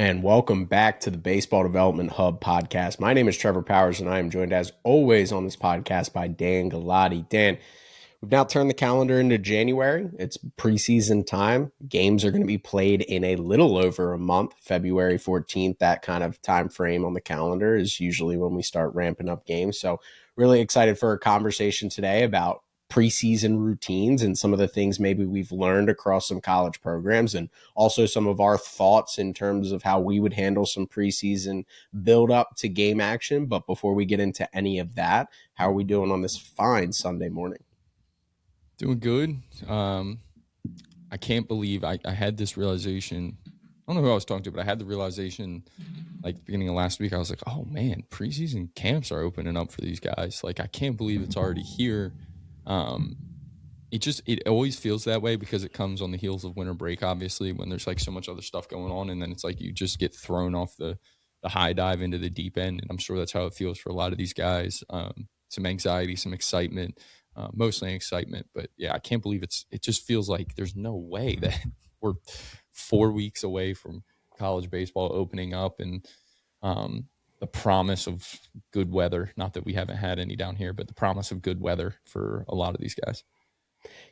And welcome back to the Baseball Development Hub podcast. My name is Trevor Powers, and I am joined as always on this podcast by Dan Galati. Dan, we've now turned the calendar into January. It's preseason time. Games are going to be played in a little over a month, February 14th. That kind of time frame on the calendar is usually when we start ramping up games. So really excited for a conversation today about preseason routines and some of the things maybe we've learned across some college programs, and also some of our thoughts in terms of how we would handle some preseason build up to game action. But before we get into any of that, how are we doing on this fine Sunday morning? Doing good. I can't believe I had this realization. I don't know who I was talking to, but I had the realization like beginning of last week. I was like, oh man, preseason camps are opening up for these guys. Like, I can't believe it's already here. It always feels that way because it comes on the heels of winter break, obviously, when there's like so much other stuff going on. And then it's like you just get thrown off the high dive into the deep end. And I'm sure that's how it feels for a lot of these guys. Some anxiety, some excitement. Mostly excitement, but yeah, I can't believe it just feels like there's no way that we're 4 weeks away from college baseball opening up, and the promise of good weather. Not that we haven't had any down here, but the promise of good weather for a lot of these guys.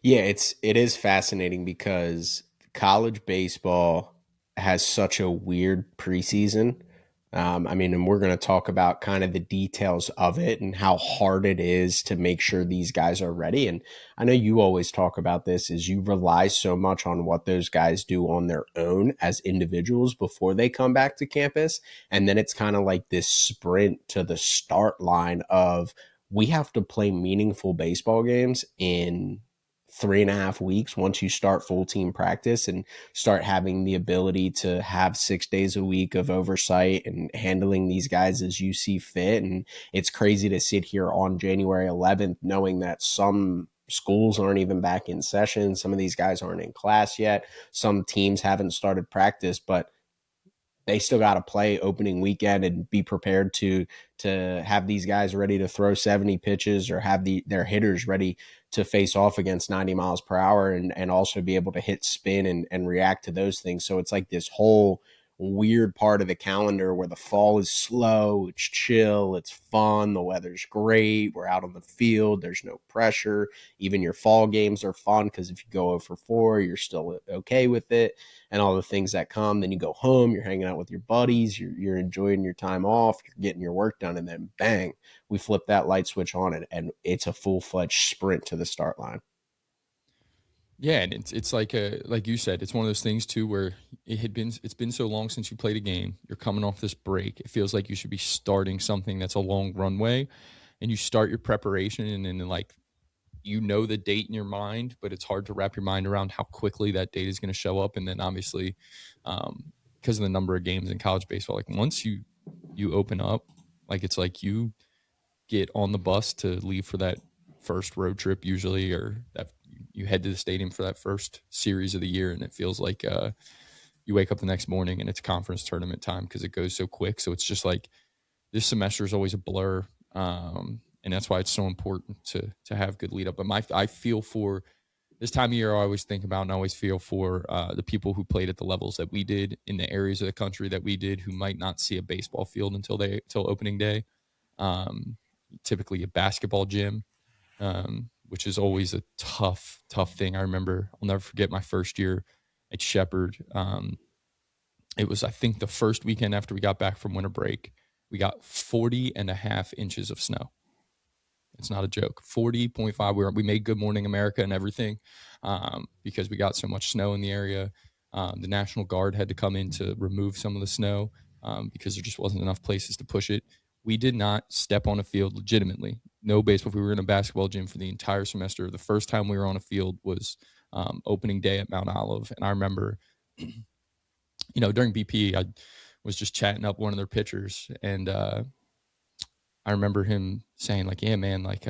Yeah, it is fascinating because college baseball has such a weird preseason. And we're going to talk about kind of the details of it and how hard it is to make sure these guys are ready. And I know you always talk about this, is you rely so much on what those guys do on their own as individuals before they come back to campus. And then it's kind of like this sprint to the start line of, we have to play meaningful baseball games in 3.5 weeks once you start full team practice and start having the ability to have 6 days a week of oversight and handling these guys as you see fit. And it's crazy to sit here on January 11th knowing that some schools aren't even back in session. Some of these guys aren't in class yet. Some teams haven't started practice, but they still got to play opening weekend and be prepared to have these guys ready to throw 70 pitches or have their hitters ready to face off against 90 miles per hour and also be able to hit spin and react to those things. So it's like this whole weird part of the calendar where the fall is slow, it's chill, it's fun, the weather's great, we're out on the field, there's no pressure. Even your fall games are fun because if you go 0 for 4, you're still okay with it and all the things that come. Then you go home, you're hanging out with your buddies, you're enjoying your time off, you're getting your work done, and then bang, we flip that light switch on and it's a full-fledged sprint to the start line. Yeah, and it's like you said, it's one of those things too where it's been so long since you played a game. You're coming off this break. It feels like you should be starting something that's a long runway, and you start your preparation, and then like the date in your mind, but it's hard to wrap your mind around how quickly that date is going to show up. And then obviously, because of the number of games in college baseball, like once you open up, like it's like you get on the bus to leave for that first road trip usually, or that you head to the stadium for that first series of the year, and it feels like you wake up the next morning and it's conference tournament time because it goes so quick. So it's just like this semester is always a blur, and that's why it's so important to have good lead up. But I feel for this time of year, I always think about and I always feel for the people who played at the levels that we did in the areas of the country that we did, who might not see a baseball field until opening day. Typically a basketball gym, which is always a tough thing. I remember, I'll never forget my first year at Shepherd. It was, I think, the first weekend after we got back from winter break, we got 40.5 inches of snow. It's not a joke. 40.5. We made Good Morning America and everything because we got so much snow in the area. The National Guard had to come in to remove some of the snow because there just wasn't enough places to push it. We did not step on a field legitimately. No baseball. We were in a basketball gym for the entire semester. The first time we were on a field was opening day at Mount Olive. And I remember, during BP, I was just chatting up one of their pitchers, and I remember him saying like, "Yeah, man, like,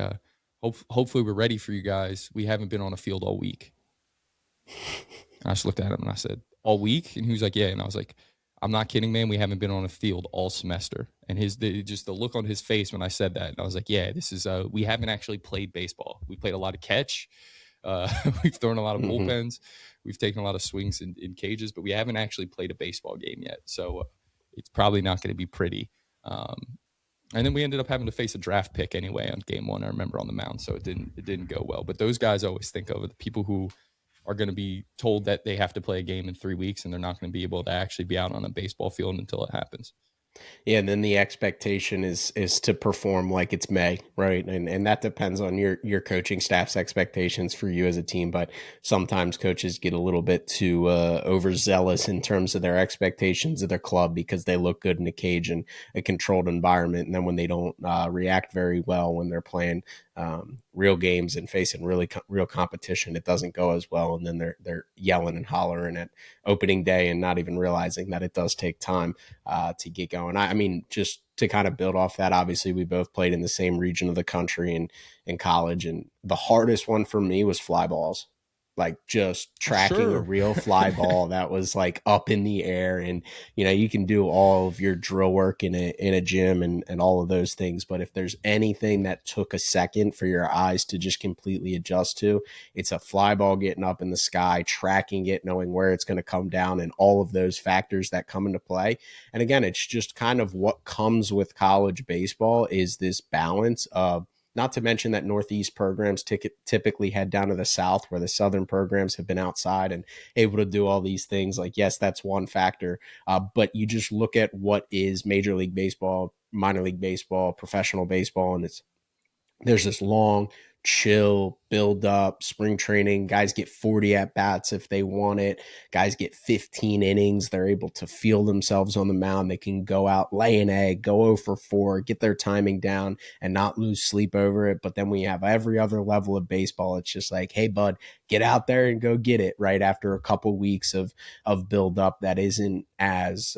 hopefully we're ready for you guys. We haven't been on a field all week." And I just looked at him and I said, "All week?" And he was like, "Yeah." And I was like, "I'm not kidding, man. We haven't been on a field all semester." And just the look on his face when I said that, and I was like, "Yeah, this is we haven't actually played baseball. We played a lot of catch. Uh, we've thrown a lot of Hmm. bullpens. We've taken a lot of swings in cages, but we haven't actually played a baseball game yet. So it's probably not going to be pretty." And then we ended up having to face a draft pick anyway on game one. I remember on the mound, so it didn't go well. But those guys I always think of, the people who are going to be told that they have to play a game in 3 weeks, and they're not going to be able to actually be out on a baseball field until it happens. Yeah, and then the expectation is to perform like it's May, right? And that depends on your coaching staff's expectations for you as a team. But sometimes coaches get a little bit too overzealous in terms of their expectations of their club because they look good in a cage and a controlled environment, and then when they don't react very well when they're playing real games and facing real competition, it doesn't go as well, and then they're yelling and hollering at opening day and not even realizing that it does take time to get going. I mean, just to kind of build off that, obviously we both played in the same region of the country and in college, and the hardest one for me was fly balls. Like just tracking a Sure. real fly ball that was like up in the air, and you can do all of your drill work in a gym and all of those things, but if there's anything that took a second for your eyes to just completely adjust to, it's a fly ball getting up in the sky, tracking it, knowing where it's going to come down, and all of those factors that come into play. And again, it's just kind of what comes with college baseball is this balance of, not to mention that Northeast programs typically head down to the South, where the Southern programs have been outside and able to do all these things. Like, yes, that's one factor. But you just look at what is Major League Baseball, minor league baseball, professional baseball, and there's this long, chill build up spring training. Guys get 40 at bats if they want it. Guys get 15 innings. They're able to feel themselves on the mound. They can go out, lay an egg, go 0 for 4, get their timing down, and not lose sleep over it. But then we have every other level of baseball. It's just like, hey, bud, get out there and go get it right after a couple weeks of build up that isn't as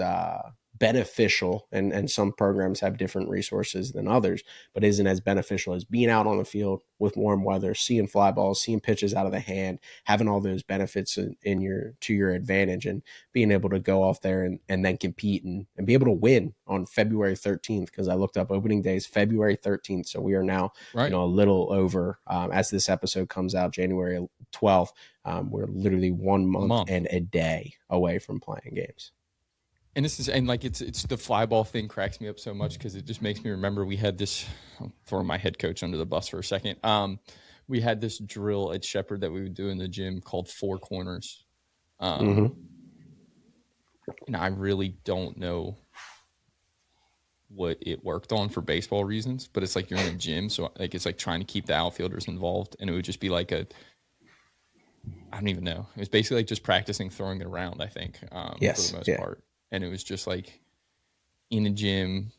beneficial, and some programs have different resources than others, but isn't as beneficial as being out on the field with warm weather, seeing fly balls, seeing pitches out of the hand, having all those benefits in your to your advantage, and being able to go off there and then compete and be able to win on February 13th. Because I looked up opening day is February 13th, so we are now Right. a little over, as this episode comes out, January 12th. We're literally 1 month Month. and a day away from playing games. And this is, and like, it's the fly ball thing cracks me up so much because it just makes me remember we had this. I'm throwing my head coach under the bus for a second. We had this drill at Shepherd that we would do in the gym called four corners. Um, Mm-hmm. and I really don't know what it worked on for baseball reasons, but it's like you're in a gym, so like it's like trying to keep the outfielders involved, and it would just be like I don't even know. It was basically like just practicing throwing it around, I think, for the Yes. most Yeah. part. And it was just like in a gym,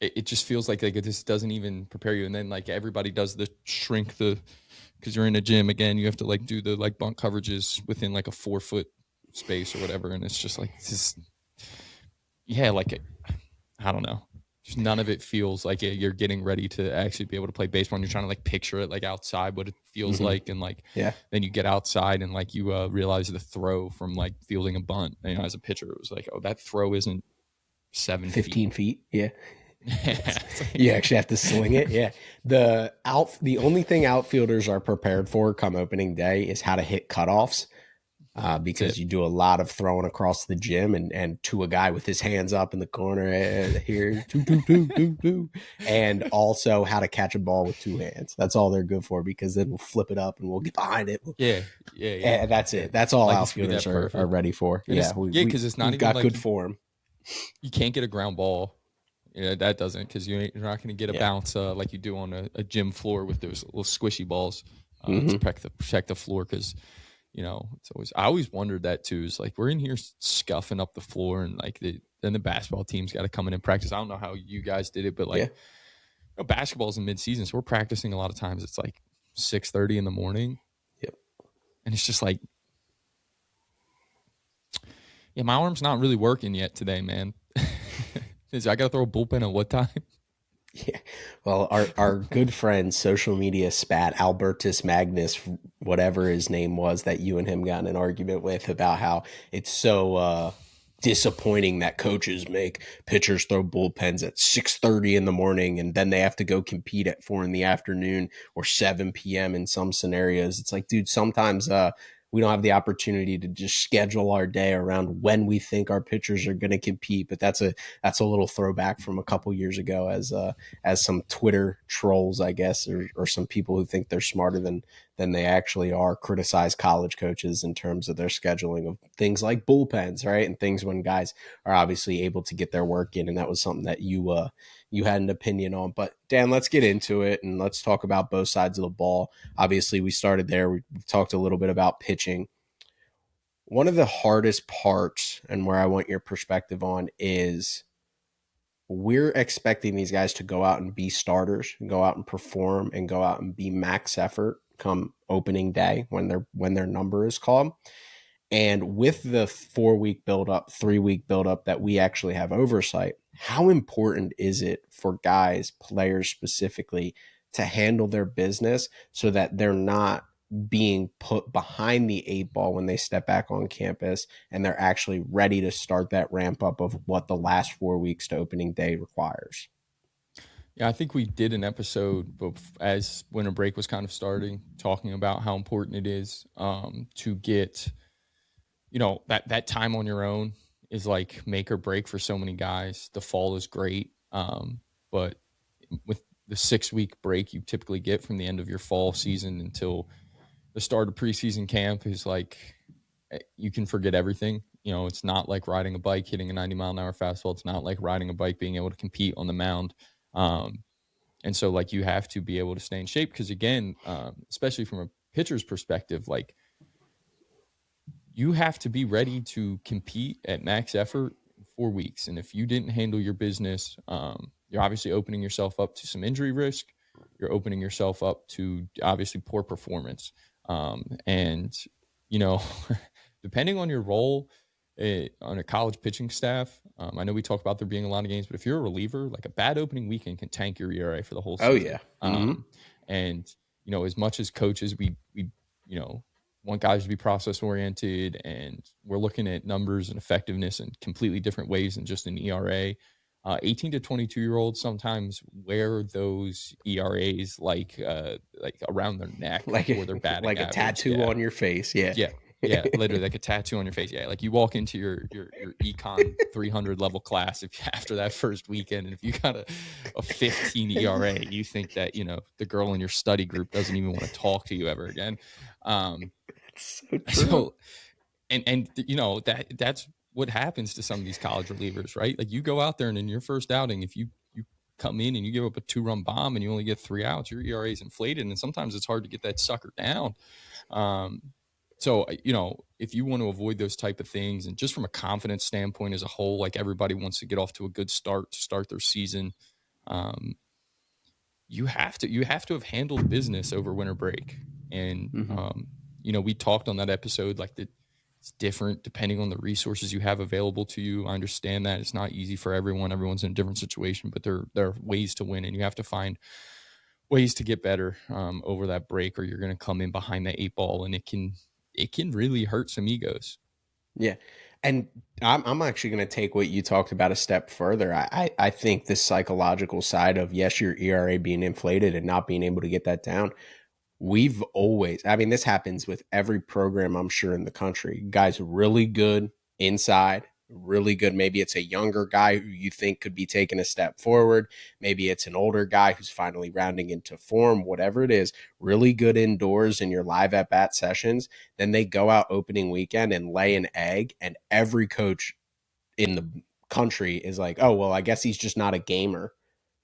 it just feels like it just doesn't even prepare you. And then like everybody does the shrink the, because you're in a gym again, you have to like do the like bunt coverages within like a 4 foot space or whatever. And it's just like, this, yeah, like, I don't know. Just none of it feels like you're getting ready to actually be able to play baseball. And you're trying to like picture it like outside, what it feels Mm-hmm. like. And like, Yeah. then you get outside and like you realize the throw from like fielding a bunt. As a pitcher, it was like, oh, that throw isn't 7 feet. 15 feet. Yeah. It's, It's you like, actually have to sling it. Yeah. The only thing outfielders are prepared for come opening day is how to hit cutoffs. that's Because it. you do a lot of throwing across the gym and to a guy with his hands up in the corner, here, two, two, two, two, two, and also how to catch a ball with two hands. That's all they're good for, because then we'll flip it up and we'll get behind it. Yeah, yeah, yeah, And that's yeah. it. That's all Like it's gonna be outfielders that are perfect. ready for. And Yeah, it's because it's not we've even got like good form. you can't get a ground ball. Yeah, that doesn't, because you're not going to get a Yeah. bounce like you do on a gym floor with those little squishy balls to Mm-hmm. protect the floor. Because it's always, I always wondered that too. Is like we're in here scuffing up the floor, and like then the basketball team's got to come in and practice. I don't know how you guys did it, but like Yeah. basketball's in mid season, so we're practicing a lot of times. It's like 6:30 in the morning, Yep. And it's just like, yeah, my arm's not really working yet today, man. I got to throw a bullpen at what time? Yeah. Well, our good friend, social media spat, Albertus Magnus, whatever his name was, that you and him got in an argument with about how it's so disappointing that coaches make pitchers throw bullpens at 6:30 in the morning and then they have to go compete at 4 in the afternoon or 7 p.m. in some scenarios. It's like, dude, sometimes we don't have the opportunity to just schedule our day around when we think our pitchers are going to compete. But that's a little throwback from a couple years ago as some Twitter trolls, I guess, or some people who think they're smarter than they actually are, criticize college coaches in terms of their scheduling of things like bullpens, right? And things when guys are obviously able to get their work in. And that was something that you had an opinion on. But Dan, let's get into it and let's talk about both sides of the ball. Obviously, we started there. We talked a little bit about pitching. One of the hardest parts, and where I want your perspective on, is we're expecting these guys to go out and be starters, and go out and perform, and go out and be max effort come opening day when their number is called. And with the 4 week buildup, 3 week buildup that we actually have oversight, how important is it for guys, players specifically, to handle their business so that they're not being put behind the 8 ball when they step back on campus and they're actually ready to start that ramp up of what the last 4 weeks to opening day requires? Yeah, I think we did an episode as winter break was kind of starting, talking about how important it is to get, that time on your own is like make or break for so many guys. The fall is great, but with the 6 week break you typically get from the end of your fall season until the start of preseason camp is like you can forget everything. It's not like riding a bike, hitting a 90-mile-an-hour fastball. It's not like riding a bike, being able to compete on the mound. And so, like, you have to be able to stay in shape because, again, especially from a pitcher's perspective, like, you have to be ready to compete at max effort in 4 weeks. And if you didn't handle your business, you're obviously opening yourself up to some injury risk. You're opening yourself up to obviously poor performance. And, you know, depending on your role on a college pitching staff, I know we talk about there being a lot of games, but if you're a reliever, like a bad opening weekend can tank your ERA for the whole Oh season. yeah. Mm-hmm. And, as much as coaches, we want guys to be process oriented and we're looking at numbers and effectiveness in completely different ways than just an ERA. 18 to 22-year-olds sometimes wear those ERAs like around their neck like before their batting like a average. tattoo Yeah. on your face. Yeah. Yeah. Yeah, literally like a tattoo on your face. Yeah, like you walk into your econ 300 level class after that first weekend, and if you got a 15 ERA, you think that the girl in your study group doesn't even want to talk to you ever again. It's so true. So and that's what happens to some of these college relievers, right? Like you go out there and in your first outing, if you come in and you give up a 2-run bomb and you only get 3 outs, your ERA is inflated, and sometimes it's hard to get that sucker down. So, if you want to avoid those type of things and just from a confidence standpoint as a whole, like everybody wants to get off to a good start to start their season, um, you have to have handled business over winter break. And, Mm-hmm. we talked on that episode, like it's different depending on the resources you have available to you. I understand that it's not easy for everyone. Everyone's in a different situation, but there are ways to win and you have to find ways to get better over that break, or you're going to come in behind the 8 ball, and it can really hurt some egos. Yeah. And I'm actually going to take what you talked about a step further. I think this psychological side of, yes, your ERA being inflated and not being able to get that down. We've always, I mean, this happens with every program, I'm sure, in the country. Guys really good inside, really good. Maybe it's a younger guy who you think could be taking a step forward. Maybe it's an older guy who's finally rounding into form, whatever it is, really good indoors in your live at bat sessions. Then they go out opening weekend and lay an egg, and every coach in the country is like, oh, well, I guess he's just not a gamer,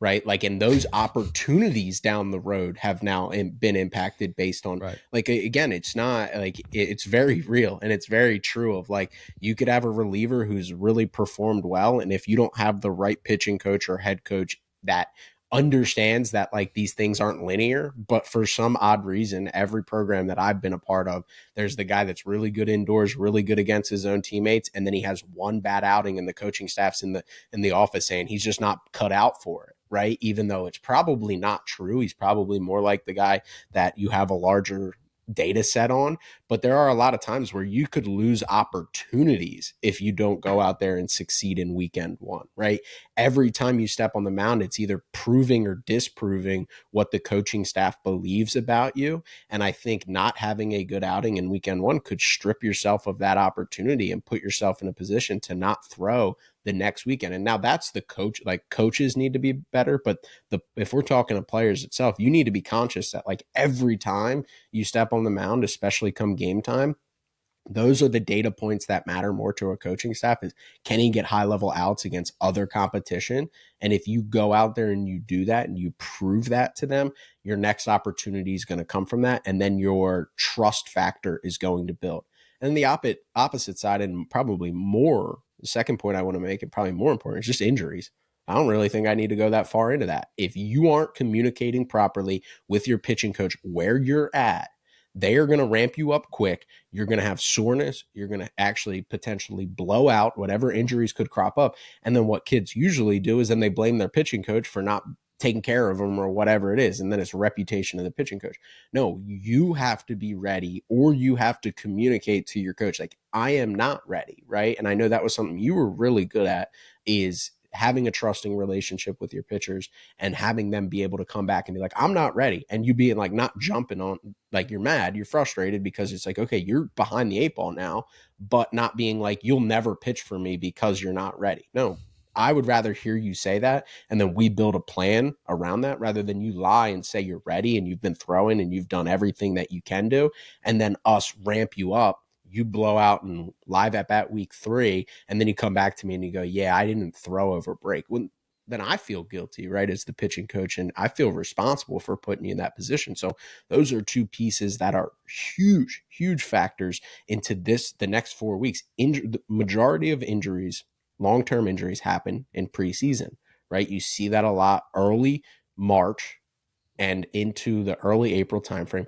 right? Like, and those opportunities down the road have now been impacted based on, Right. like, again, it's not like it's very real and it's very true of like, you could have a reliever who's really performed well. And if you don't have the right pitching coach or head coach that understands that like these things aren't linear, but for some odd reason, every program that I've been a part of, there's the guy that's really good indoors, really good against his own teammates, and then he has one bad outing and the coaching staff's in the office saying he's just not cut out for it, right? Even though it's probably not true. He's probably more like the guy that you have a larger data set on, but there are a lot of times where you could lose opportunities if you don't go out there and succeed in weekend one, right? Every time you step on the mound, it's either proving or disproving what the coaching staff believes about you. And I think not having a good outing in weekend one could strip yourself of that opportunity and put yourself in a position to not throw the next weekend. And now that's the coach, like coaches need to be better, but if we're talking to players itself, you need to be conscious that like every time you step on the mound, especially come game time, those are the data points that matter more to a coaching staff is can he get high level outs against other competition? And if you go out there and you do that and you prove that to them, your next opportunity is going to come from that. And then your trust factor is going to build. And the opposite side, and probably more, the second point I want to make, and probably more important, is just injuries. I don't really think I need to go that far into that. If you aren't communicating properly with your pitching coach where you're at, they are going to ramp you up quick. You're going to have soreness. You're going to actually potentially blow out whatever injuries could crop up. And then what kids usually do is then they blame their pitching coach for not taking care of them or whatever it is. And then it's a reputation of the pitching coach. No, you have to be ready, or you have to communicate to your coach, like, I am not ready, right? And I know that was something you were really good at, is having a trusting relationship with your pitchers and having them be able to come back and be like, I'm not ready. And you being like, not jumping on, like you're mad, you're frustrated because it's like, okay, you're behind the eight ball now, but not being like, you'll never pitch for me because you're not ready. No, I would rather hear you say that. And then we build a plan around that rather than you lie and say you're ready and you've been throwing and you've done everything that you can do. And then us ramp you up, you blow out in live at bat week 3, and then you come back to me and you go, yeah, I didn't throw over break. When then I feel guilty, right, as the pitching coach, and I feel responsible for putting you in that position. So those are two pieces that are huge, huge factors into the next 4 weeks. The majority of injuries, long-term injuries, happen in preseason, right? You see that a lot early March and into the early April timeframe.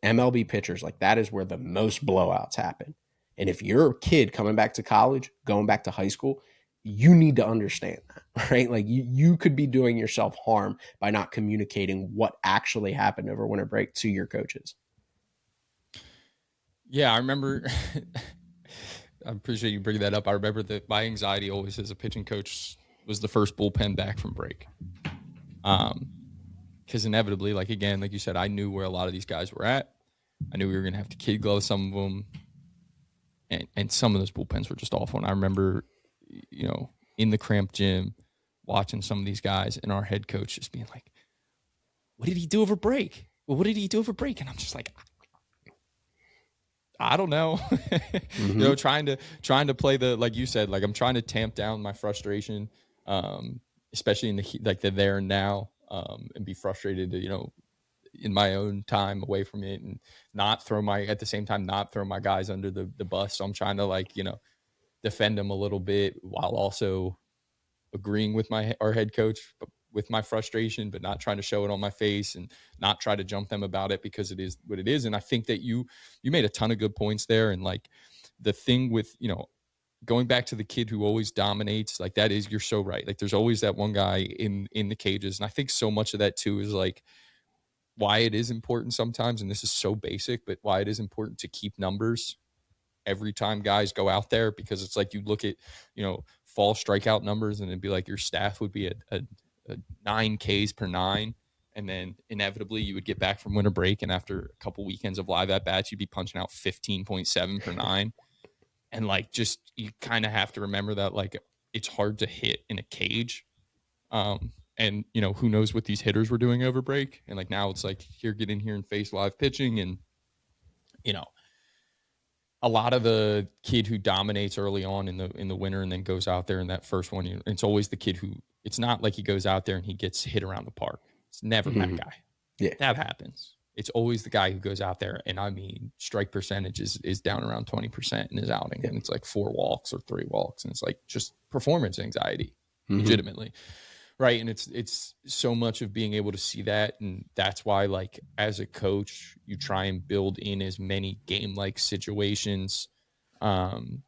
MLB pitchers, like that is where the most blowouts happen. And if you're a kid coming back to college, going back to high school, you need to understand that, right? Like you could be doing yourself harm by not communicating what actually happened over winter break to your coaches. Yeah, I remember. I appreciate you bringing that up. I remember that my anxiety always as a pitching coach was the first bullpen back from break. Because inevitably, like again, like you said, I knew where a lot of these guys were at. I knew we were going to have to kid glove some of them, and some of those bullpens were just awful. And I remember, in the cramped gym, watching some of these guys, and our head coach just being like, "What did he do over break? Well, what did he do over break?" And I'm just like, I don't know. Mm-hmm. Trying to play the, like you said, like I'm trying to tamp down my frustration, especially in the there and now, and be frustrated to, in my own time away from it, and at the same time not throw my guys under the bus. So I'm trying to defend them a little bit while also agreeing with our head coach with my frustration, but not trying to show it on my face and not try to jump them about it, because it is what it is. And I think that you made a ton of good points there. And like the thing with, going back to the kid who always dominates, like that is, you're so right. Like there's always that one guy in the cages. And I think so much of that too is like why it is important sometimes, and this is so basic, but why it is important to keep numbers every time guys go out there, because it's like you look at, fall strikeout numbers, and it'd be like your staff would be a 9 Ks per 9. And then inevitably you would get back from winter break, and after a couple weekends of live at bats, you'd be punching out 15.7 per 9. And like, just, you kind of have to remember that like it's hard to hit in a cage. And who knows what these hitters were doing over break. And like now it's like, here, get in here and face live pitching. And, a lot of the kid who dominates early on in the winter and then goes out there in that first one, it's always the kid who, it's not like he goes out there and he gets hit around the park. It's never that guy. Yeah. That happens. It's always the guy who goes out there, and I mean, strike percentage is down around 20% in his outing. And it's like 4 walks or 3 walks. And it's like just performance anxiety, legitimately. Right. And it's so much of being able to see that. And that's why, like, as a coach, you try and build in as many game like situations um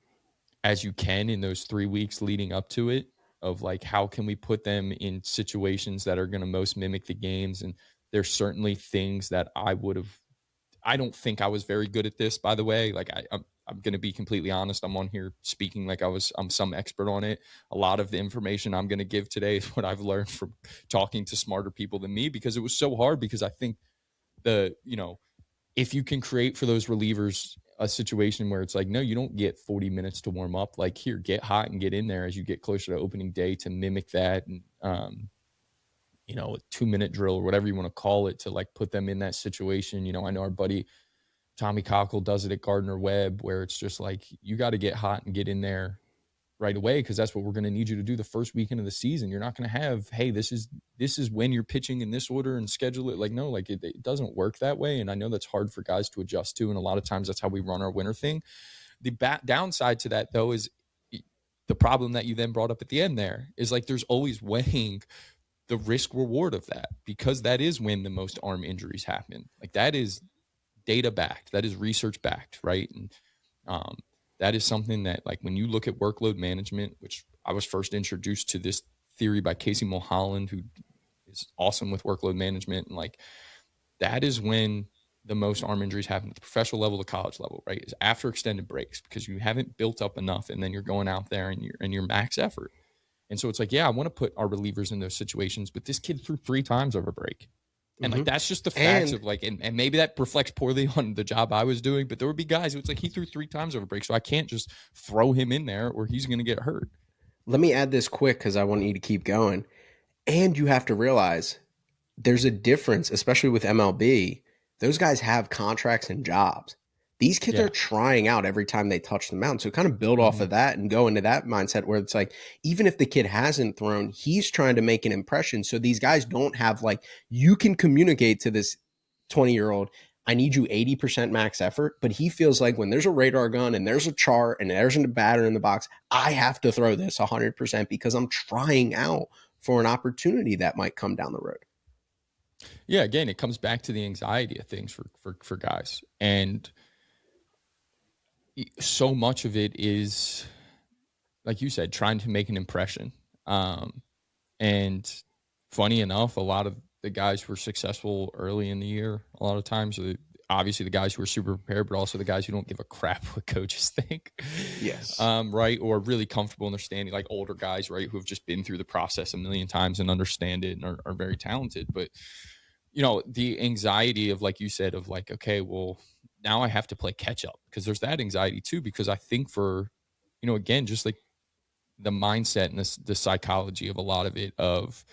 as you can in those 3 weeks leading up to it, of like how can we put them in situations that are going to most mimic the games. And there's certainly things that I don't think I was very good at this, by the way. Like I'm going to be completely honest. I'm on here speaking like I'm some expert on it. A lot of the information I'm going to give today is what I've learned from talking to smarter people than me, because it was so hard. Because I think if you can create for those relievers a situation where it's like, no, you don't get 40 minutes to warm up. Like, here, get hot and get in there as you get closer to opening day to mimic that. And, a 2-minute drill or whatever you want to call it, to like put them in that situation. I know our buddy Tommy Cockle does it at Gardner Webb, where it's just like, you got to get hot and get in there right away, because that's what we're going to need you to do the first weekend of the season. You're not going to have, hey, this is when you're pitching in this order and schedule it. Like, no, like it doesn't work that way. And I know that's hard for guys to adjust to. And a lot of times that's how we run our winter thing. The downside to that, though, is the problem that you then brought up at the end there is, like, there's always weighing the risk reward of that, because that is when the most arm injuries happen. Like, that is data backed, that is research backed, right? And um, that is something that, like, when you look at workload management, which I was first introduced to this theory by Casey Mulholland, who is awesome with workload management, and like, that is when the most arm injuries happen at the professional level, the college level, right? Is after extended breaks, because you haven't built up enough, and then you're going out there and you're max effort. And so it's like, yeah, I want to put our relievers in those situations, but this kid threw 3 times over break. And like, Hmm. that's just the facts And of like, and maybe that reflects poorly on the job I was doing, but there would be guys who it's like, he threw 3 times over break. So I can't just throw him in there or he's going to get hurt. let me add this quick because I want you to keep going. And you have to realize there's a difference, especially with MLB. Those guys have contracts and jobs. These kids are Yeah. trying out every time they touch the mound. So kind of build off Mm-hmm. of that and go into that mindset where it's like, even if the kid hasn't thrown, he's trying to make an impression. So these guys don't have, like, you can communicate to this 20-year-old, I need you 80% max effort. But he feels like when there's a radar gun and there's a chart and there's a batter in the box, I have to throw this 100% because I'm trying out for an opportunity that might come down the road. Yeah. Again, it comes back to the anxiety of things for guys. And so much of it is, like you said, trying to make an impression. And funny enough, a lot of the guys who were successful early in the year, a lot of times, obviously the guys who are super prepared, but also the guys who don't give a crap what coaches think, Yes. right? Or really comfortable understanding, like older guys, right, who have just been through the process a million times and understand it and are very talented. But, the anxiety of, like you said, of like, okay, well, now I have to play catch up, because there's that anxiety too, because I think for, again, just like the mindset and the psychology of a lot of it, of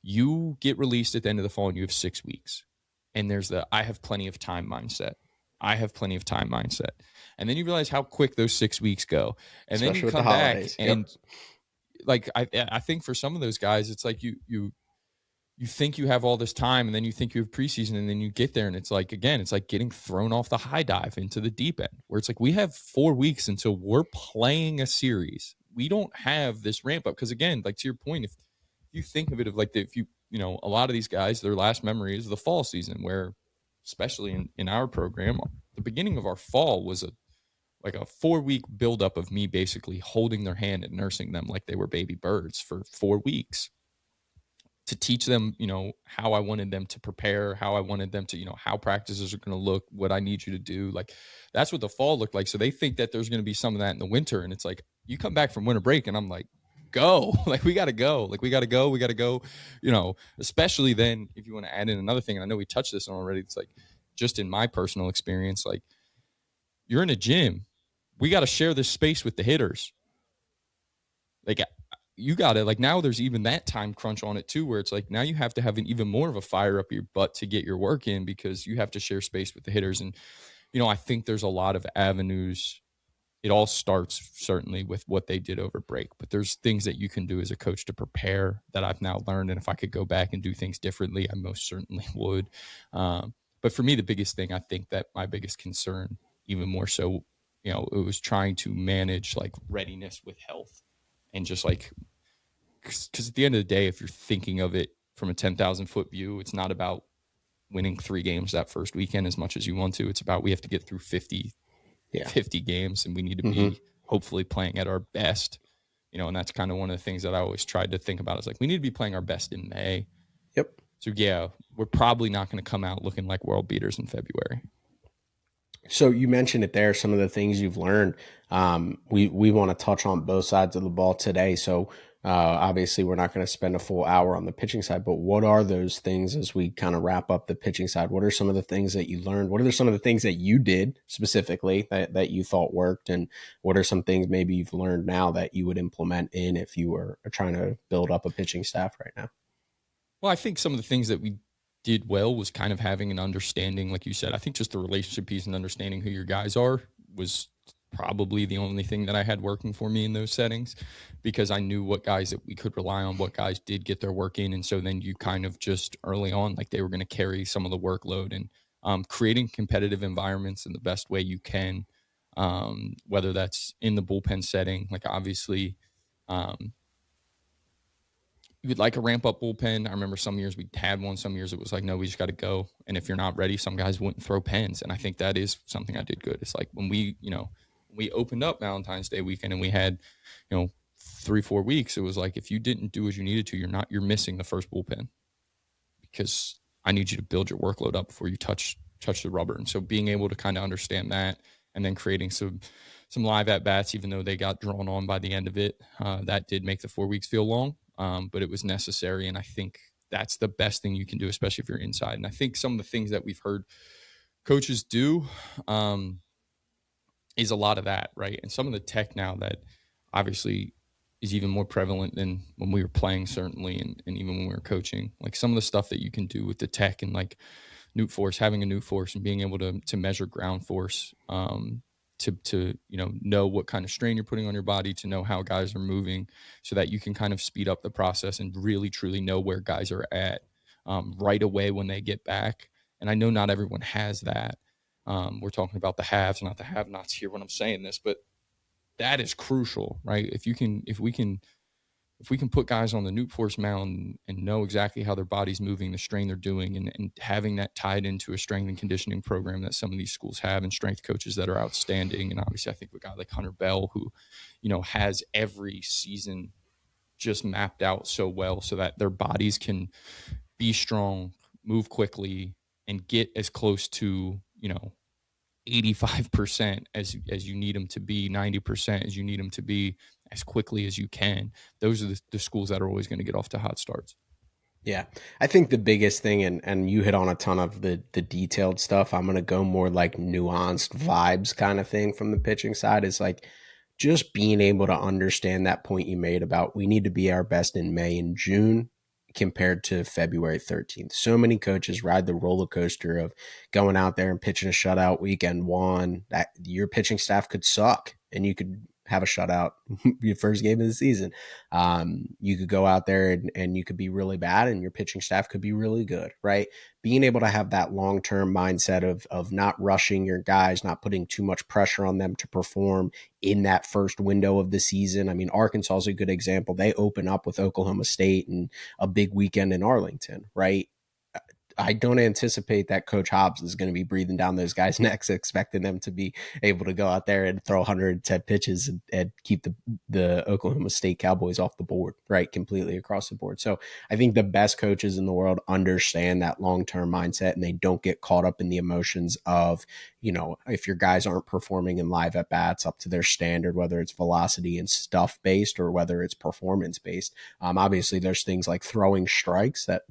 you get released at the end of the fall and you have 6 weeks, and there's the I have plenty of time mindset. I have plenty of time mindset. And then you realize how quick those 6 weeks go. And then you Especially with the come back holidays. Yep. and, like, I think for some of those guys, it's like you think you have all this time, and then you think you have preseason, and then you get there and it's like, again, it's like getting thrown off the high dive into the deep end, where it's like, we have 4 weeks until we're playing a series. We don't have this ramp up, because, again, like, to your point, if you think of it, of like, if a lot of these guys, their last memory is the fall season, where, especially in our program, the beginning of our fall was like a 4 week buildup of me basically holding their hand and nursing them like they were baby birds for 4 weeks, to teach them, how I wanted them to prepare, how I wanted them to, how practices are going to look, what I need you to do. Like, that's what the fall looked like. So they think that there's going to be some of that in the winter. And it's like, you come back from winter break and I'm like, go, like, we got to go, like, we got to go, especially then if you want to add in another thing. And I know we touched this on already. It's like, just in my personal experience, like, you're in a gym, we got to share this space with the hitters. Like, you got to, like, now there's even that time crunch on it too, where it's like, now you have to have an even more of a fire up your butt to get your work in, because you have to share space with the hitters. And, I think there's a lot of avenues. It all starts certainly with what they did over break, but there's things that you can do as a coach to prepare that I've now learned. And if I could go back and do things differently, I most certainly would. But for me, the biggest thing, I think that my biggest concern, even more so, it was trying to manage, like, readiness with health, and just like because at the end of the day, if you're thinking of it from a 10,000-foot view, it's not about winning 3 games that first weekend as much as you want to. It's about we have to get through Yeah. 50 games, and we need to Hmm. be hopefully playing at our best. And that's kind of one of the things that I always tried to think about is like we need to be playing our best in May. Yep. So yeah, we're probably not going to come out looking like world beaters in February. So you mentioned it there, some of the things you've learned. We want to touch on both sides of the ball today. So obviously, we're not going to spend a full hour on the pitching side, but what are those things as we kind of wrap up the pitching side? What are some of the things that you learned? What are some of the things that you did specifically that you thought worked? And what are some things maybe you've learned now that you would implement in if you were trying to build up a pitching staff right now? Well, I think some of the things that we did well was kind of having an understanding, like you said. I think just the relationship piece and understanding who your guys are was probably the only thing that I had working for me in those settings, because I knew what guys that we could rely on, what guys did get their work in. And so then you kind of just early on, like they were going to carry some of the workload, and creating competitive environments in the best way you can, whether that's in the bullpen setting, like obviously. Um, You'd like a ramp up bullpen. I remember some years we had one, some years it was like, no, we just got to go. And if you're not ready, some guys wouldn't throw pens. And I think that is something I did good. It's like when we opened up Valentine's Day weekend and we had, 3-4 weeks, it was like, if you didn't do as you needed to, you're missing the first bullpen, because I need you to build your workload up before you touch the rubber. And so being able to kind of understand that, and then creating some live at bats, even though they got drawn on by the end of it, that did make the 4 weeks feel long, but it was necessary. And I think that's the best thing you can do, especially if you're inside. And I think some of the things that we've heard coaches do, is a lot of that, right? And some of the tech now that obviously is even more prevalent than when we were playing, certainly, and even when we were coaching. Like some of the stuff that you can do with the tech, and like Newt Force, having a Newt Force and being able to measure ground force, to know what kind of strain you're putting on your body, to know how guys are moving, so that you can kind of speed up the process and really truly know where guys are at, right away when they get back. And I know not everyone has that. We're talking about the haves, not the have-nots here when I'm saying this, but that is crucial, right? If we can put guys on the Newt Force mound and know exactly how their body's moving, the strain they're doing, and having that tied into a strength and conditioning program that some of these schools have, and strength coaches that are outstanding. And obviously, I think a guy like Hunter Bell, who, has every season just mapped out so well so that their bodies can be strong, move quickly, and get as close to, 85% as you need them to be, 90% as you need them to be, as quickly as you can. Those are the schools that are always going to get off to hot starts. Yeah. I think the biggest thing, and you hit on a ton of the detailed stuff. I'm going to go more like nuanced vibes kind of thing from the pitching side, is like just being able to understand that point you made about we need to be our best in May and June compared to February 13th. So many coaches ride the roller coaster of going out there and pitching a shutout weekend one. That your pitching staff could suck and you could have a shutout your first game of the season. You could go out there and you could be really bad and your pitching staff could be really good, right? Being able to have that long-term mindset of not rushing your guys, not putting too much pressure on them to perform in that first window of the season. I mean, Arkansas is a good example. They open up with Oklahoma State and a big weekend in Arlington, right? I don't anticipate that Coach Hobbs is going to be breathing down those guys' necks, expecting them to be able to go out there and throw 110 pitches and keep the Oklahoma State Cowboys off the board, right? Completely across the board. So I think the best coaches in the world understand that long-term mindset, and they don't get caught up in the emotions of, if your guys aren't performing in live at bats up to their standard, whether it's velocity and stuff based or whether it's performance based. Obviously, there's things like throwing strikes that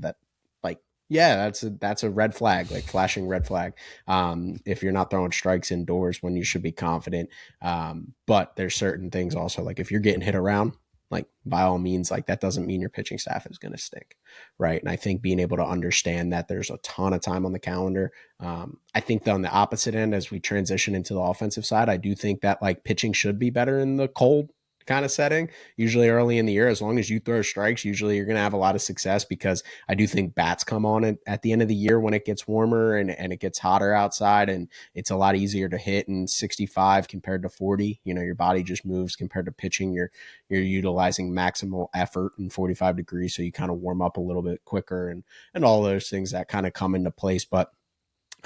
like, yeah, that's a red flag, like flashing red flag. If you're not throwing strikes indoors when you should be confident. But there's certain things also, like if you're getting hit around, like by all means, like that doesn't mean your pitching staff is going to stink, right? And I think being able to understand that there's a ton of time on the calendar. I think that on the opposite end, as we transition into the offensive side, I do think that like pitching should be better in the cold kind of setting, usually early in the year. As long as you throw strikes, usually you're going to have a lot of success, because I do think bats come on at the end of the year when it gets warmer and it gets hotter outside, and it's a lot easier to hit in 65 compared to 40. Your body just moves compared to pitching. You're utilizing maximal effort in 45 degrees, so you kind of warm up a little bit quicker, and all those things that kind of come into place. But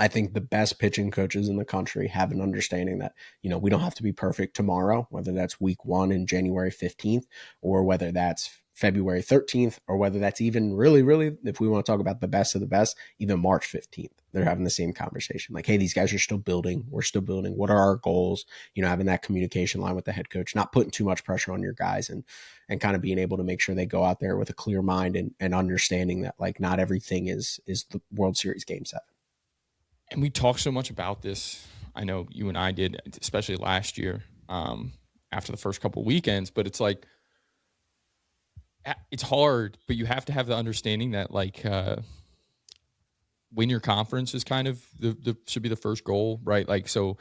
I think the best pitching coaches in the country have an understanding that, we don't have to be perfect tomorrow, whether that's week 1 in January 15th, or whether that's February 13th, or whether that's even really, really, if we want to talk about the best of the best, even March 15th. They're having the same conversation. Like, hey, these guys are still building. We're still building. What are our goals? Having that communication line with the head coach, not putting too much pressure on your guys, and kind of being able to make sure they go out there with a clear mind, and understanding that, like, not everything is the World Series Game 7. And we talk so much about this. I know you and I did, especially last year, after the first couple weekends. But it's like, it's hard, but you have to have the understanding that, like, win your conference is kind of should be the first goal, right? Like, so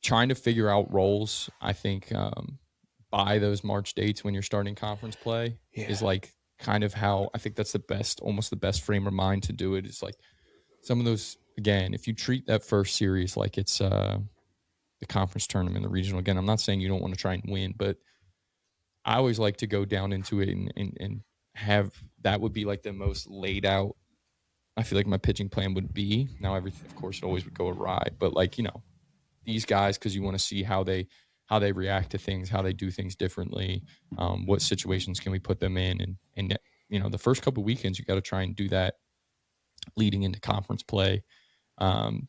trying to figure out roles, I think, by those March dates when you're starting conference play is, Yeah. like, kind of how I think that's almost the best frame of mind to do it. It's like some of those, again, if you treat that first series like it's the conference tournament, the regional. Again, I'm not saying you don't want to try and win, but I always like to go down into it and have that would be like the most laid out. I feel like my pitching plan would be. Now, everything, of course, it always would go awry, but, like, these guys, because you want to see how they react to things, how they do things differently, what situations can we put them in, and the first couple of weekends you got to try and do that leading into conference play. Um,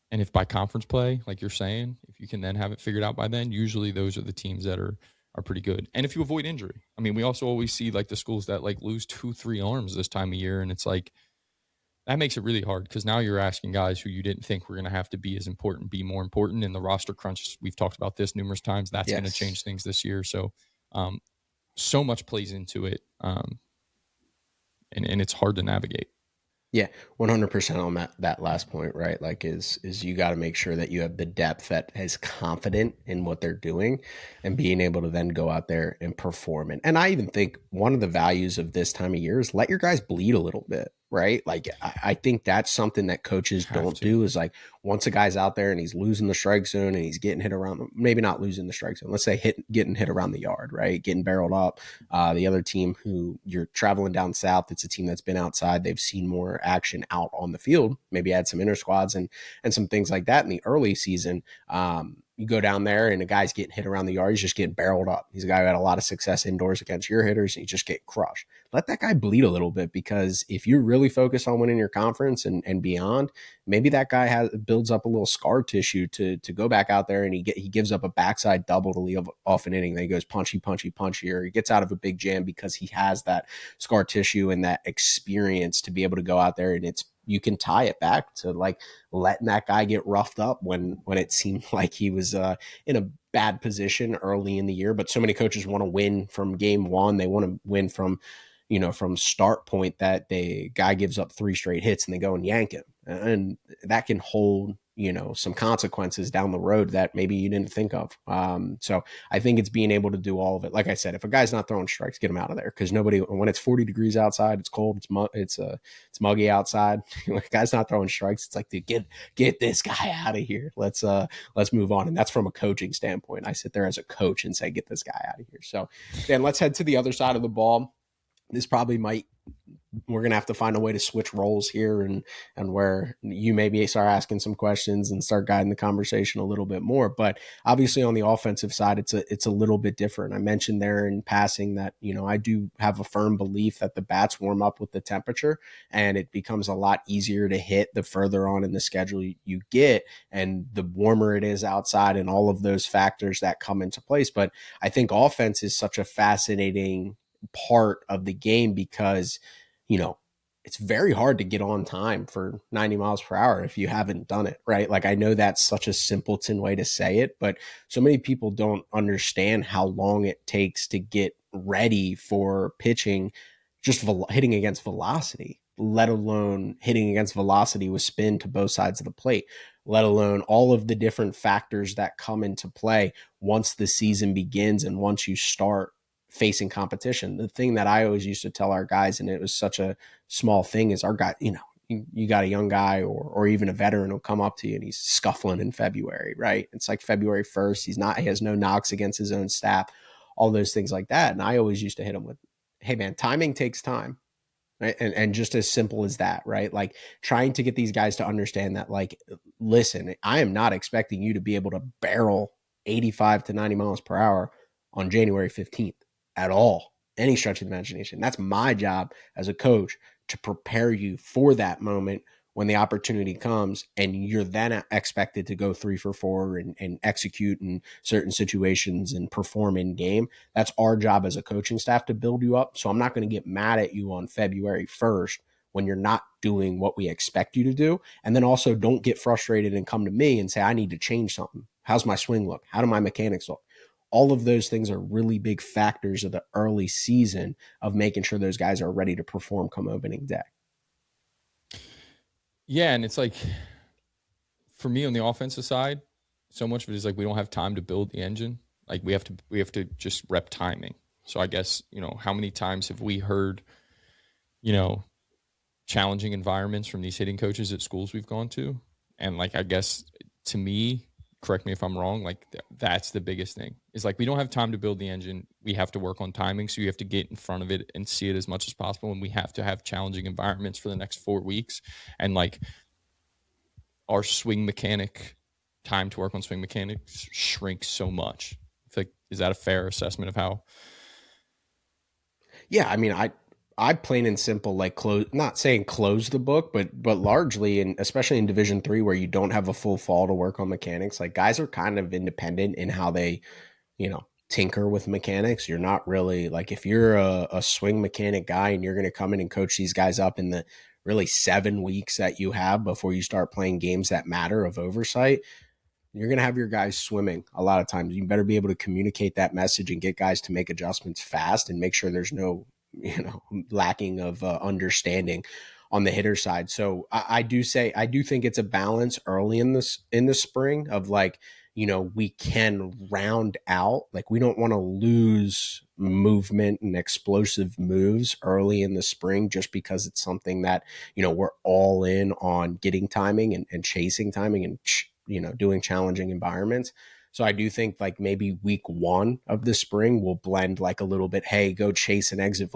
and if by conference play, like you're saying, if you can then have it figured out by then, usually those are the teams that are pretty good. And if you avoid injury, I mean, we also always see, like, the schools that, like, lose 2-3 arms this time of year, and it's like that makes it really hard, because now you're asking guys who you didn't think were going to have to be as important be more important. And the roster crunch, we've talked about this numerous times, that's going to Yes. change things this year. So, um, so much plays into it, and it's hard to navigate. Yeah, 100% on that last point, right? Like, is you got to make sure that you have the depth that is confident in what they're doing, and being able to then go out there and perform. And I even think one of the values of this time of year is let your guys bleed a little bit, right? Like, I think that's something that coaches Have don't to. do, is like, once a guy's out there and he's losing the strike zone and he's getting hit around, maybe not losing the strike zone, let's say getting hit around the yard, right? Getting barreled up. The other team, who you're traveling down south, it's a team that's been outside. They've seen more action out on the field, maybe had some inter squads and some things like that in the early season. You go down there and a guy's getting hit around the yard. He's just getting barreled up. He's a guy who had a lot of success indoors against your hitters, and he just get crushed. Let that guy bleed a little bit, because if you're really focused on winning your conference and beyond, maybe that guy builds up a little scar tissue to go back out there, and he gives up a backside double to leave off an inning. Then he goes punchy, punchy, punchy, or he gets out of a big jam because he has that scar tissue and that experience to be able to go out there, and you can tie it back to, like, letting that guy get roughed up when it seemed like he was in a bad position early in the year. But so many coaches want to win from game 1. They want to win from start point, that the guy gives up 3 straight hits and they go and yank him, and that can hold some consequences down the road that maybe you didn't think of. So I think it's being able to do all of it. Like I said, if a guy's not throwing strikes, get him out of there, because nobody, when it's 40 degrees outside, it's cold, it's muggy outside. When a guy's not throwing strikes, it's like, dude, get this guy out of here. Let's move on. And that's from a coaching standpoint. I sit there as a coach and say, get this guy out of here. So then let's head to the other side of the ball. This probably might We're gonna have to find a way to switch roles here, and where you maybe start asking some questions and start guiding the conversation a little bit more. But obviously on the offensive side, it's a little bit different. I mentioned there in passing that I do have a firm belief that the bats warm up with the temperature, and it becomes a lot easier to hit the further on in the schedule you get, and the warmer it is outside, and all of those factors that come into place. But I think offense is such a fascinating part of the game, because you know, it's very hard to get on time for 90 miles per hour if you haven't done it, right? Like, I know that's such a simpleton way to say it, but so many people don't understand how long it takes to get ready for pitching, just hitting against velocity, let alone hitting against velocity with spin to both sides of the plate. let alone all of the different factors that come into play once the season begins and once you start facing competition. The thing that I always used to tell our guys, and it was such a small thing, is our guy, you got a young guy or even a veteran will come up to you and he's scuffling in February, right? It's like February 1st. He has no knocks against his own staff, all those things like that. And I always used to hit him with, hey man, timing takes time. Right. And just as simple as that, right? Like trying to get these guys to understand that, like, listen, I am not expecting you to be able to barrel 85 to 90 miles per hour on January 15th at all, any stretch of the imagination. That's my job as a coach, to prepare you for that moment when the opportunity comes, and you're then expected to go 3 for 4 and execute in certain situations and perform in game. That's our job as a coaching staff, to build you up. So I'm not going to get mad at you on February 1st when you're not doing what we expect you to do. And then also don't get frustrated and come to me and say, I need to change something. How's my swing look? How do my mechanics look? All of those things are really big factors of the early season of making sure those guys are ready to perform come opening day. Yeah, and it's like for me on the offensive side, so much of it is like we don't have time to build the engine. Like we have to just rep timing. So I guess, how many times have we heard, you know, challenging environments from these hitting coaches at schools we've gone to? And like I guess to me, correct me if I'm wrong, like that's the biggest thing. Is like we don't have time to build the engine. We have to work on timing, so you have to get in front of it and see it as much as possible, and we have to have challenging environments for the next 4 weeks. And like our swing mechanic time to work on swing mechanics shrinks so much. I feel like, is that a fair assessment of how? Yeah, I mean, I plain and simple, like, close, not saying close the book, but largely, and especially in Division 3 where you don't have a full fall to work on mechanics, like guys are kind of independent in how they, tinker with mechanics. You're not really like, if you're a swing mechanic guy and you're going to come in and coach these guys up in the really 7 weeks that you have before you start playing games that matter of oversight, you're going to have your guys swimming a lot of times. You better be able to communicate that message and get guys to make adjustments fast and make sure there's no, lacking of understanding on the hitter side. So I do think it's a balance early in the spring of, like, we can round out, like, we don't want to lose movement and explosive moves early in the spring just because it's something that, we're all in on getting timing and chasing timing and, doing challenging environments. So I do think, like, maybe week 1 of the spring will blend, like, a little bit. Hey, go chase an exit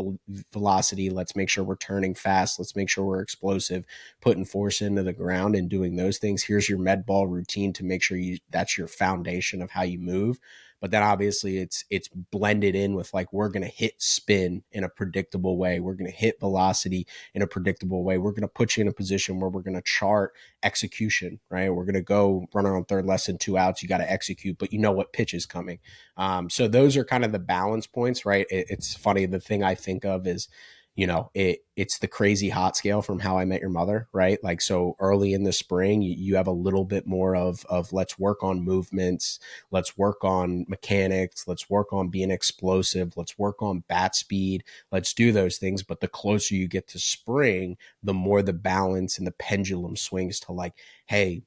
velocity. Let's make sure we're turning fast. Let's make sure we're explosive, putting force into the ground and doing those things. Here's your med ball routine to make sure that's your foundation of how you move. But then obviously it's blended in with, like, we're going to hit spin in a predictable way. We're going to hit velocity in a predictable way. We're going to put you in a position where we're going to chart execution, right? We're going to go runner on third, less than 2 outs. You got to execute, but you know what pitch is coming. So those are kind of the balance points, right? It's funny. The thing I think of is, it's the crazy hot scale from How I Met Your Mother, right? Like, so early in the spring, you have a little bit more of let's work on movements, let's work on mechanics, let's work on being explosive, let's work on bat speed, let's do those things. But the closer you get to spring, the more the balance and the pendulum swings to, like, hey,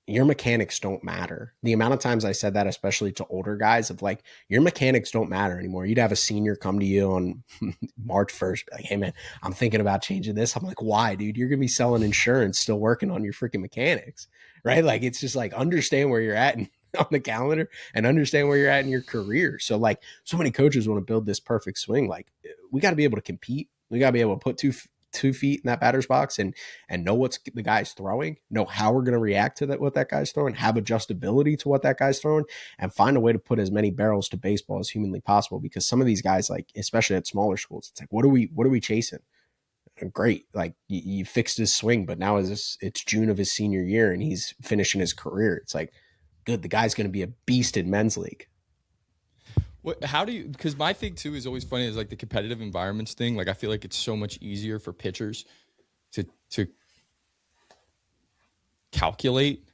your mechanics don't matter. The amount of times I said that, especially to older guys, of like, your mechanics don't matter anymore. You'd have a senior come to you on March 1st, be like, hey man, I'm thinking about changing this. I'm like, why, dude? You're going to be selling insurance, still working on your freaking mechanics, right? Like, it's just like, understand where you're at on the calendar and understand where you're at in your career. So, like, so many coaches want to build this perfect swing. Like, we got to be able to compete. We got to be able to put two feet in that batter's box and know what's the guy's throwing, know how we're going to react to that, what that guy's throwing, have adjustability to what that guy's throwing, and find a way to put as many barrels to baseball as humanly possible. Because some of these guys, like, especially at smaller schools, it's like, what are we chasing? Great, like, you fixed his swing, but now it's June of his senior year and he's finishing his career. It's like, good, the guy's going to be a beast in men's league. How do you? Because my thing too is always funny is like the competitive environments thing. Like I feel like it's so much easier for pitchers to calculate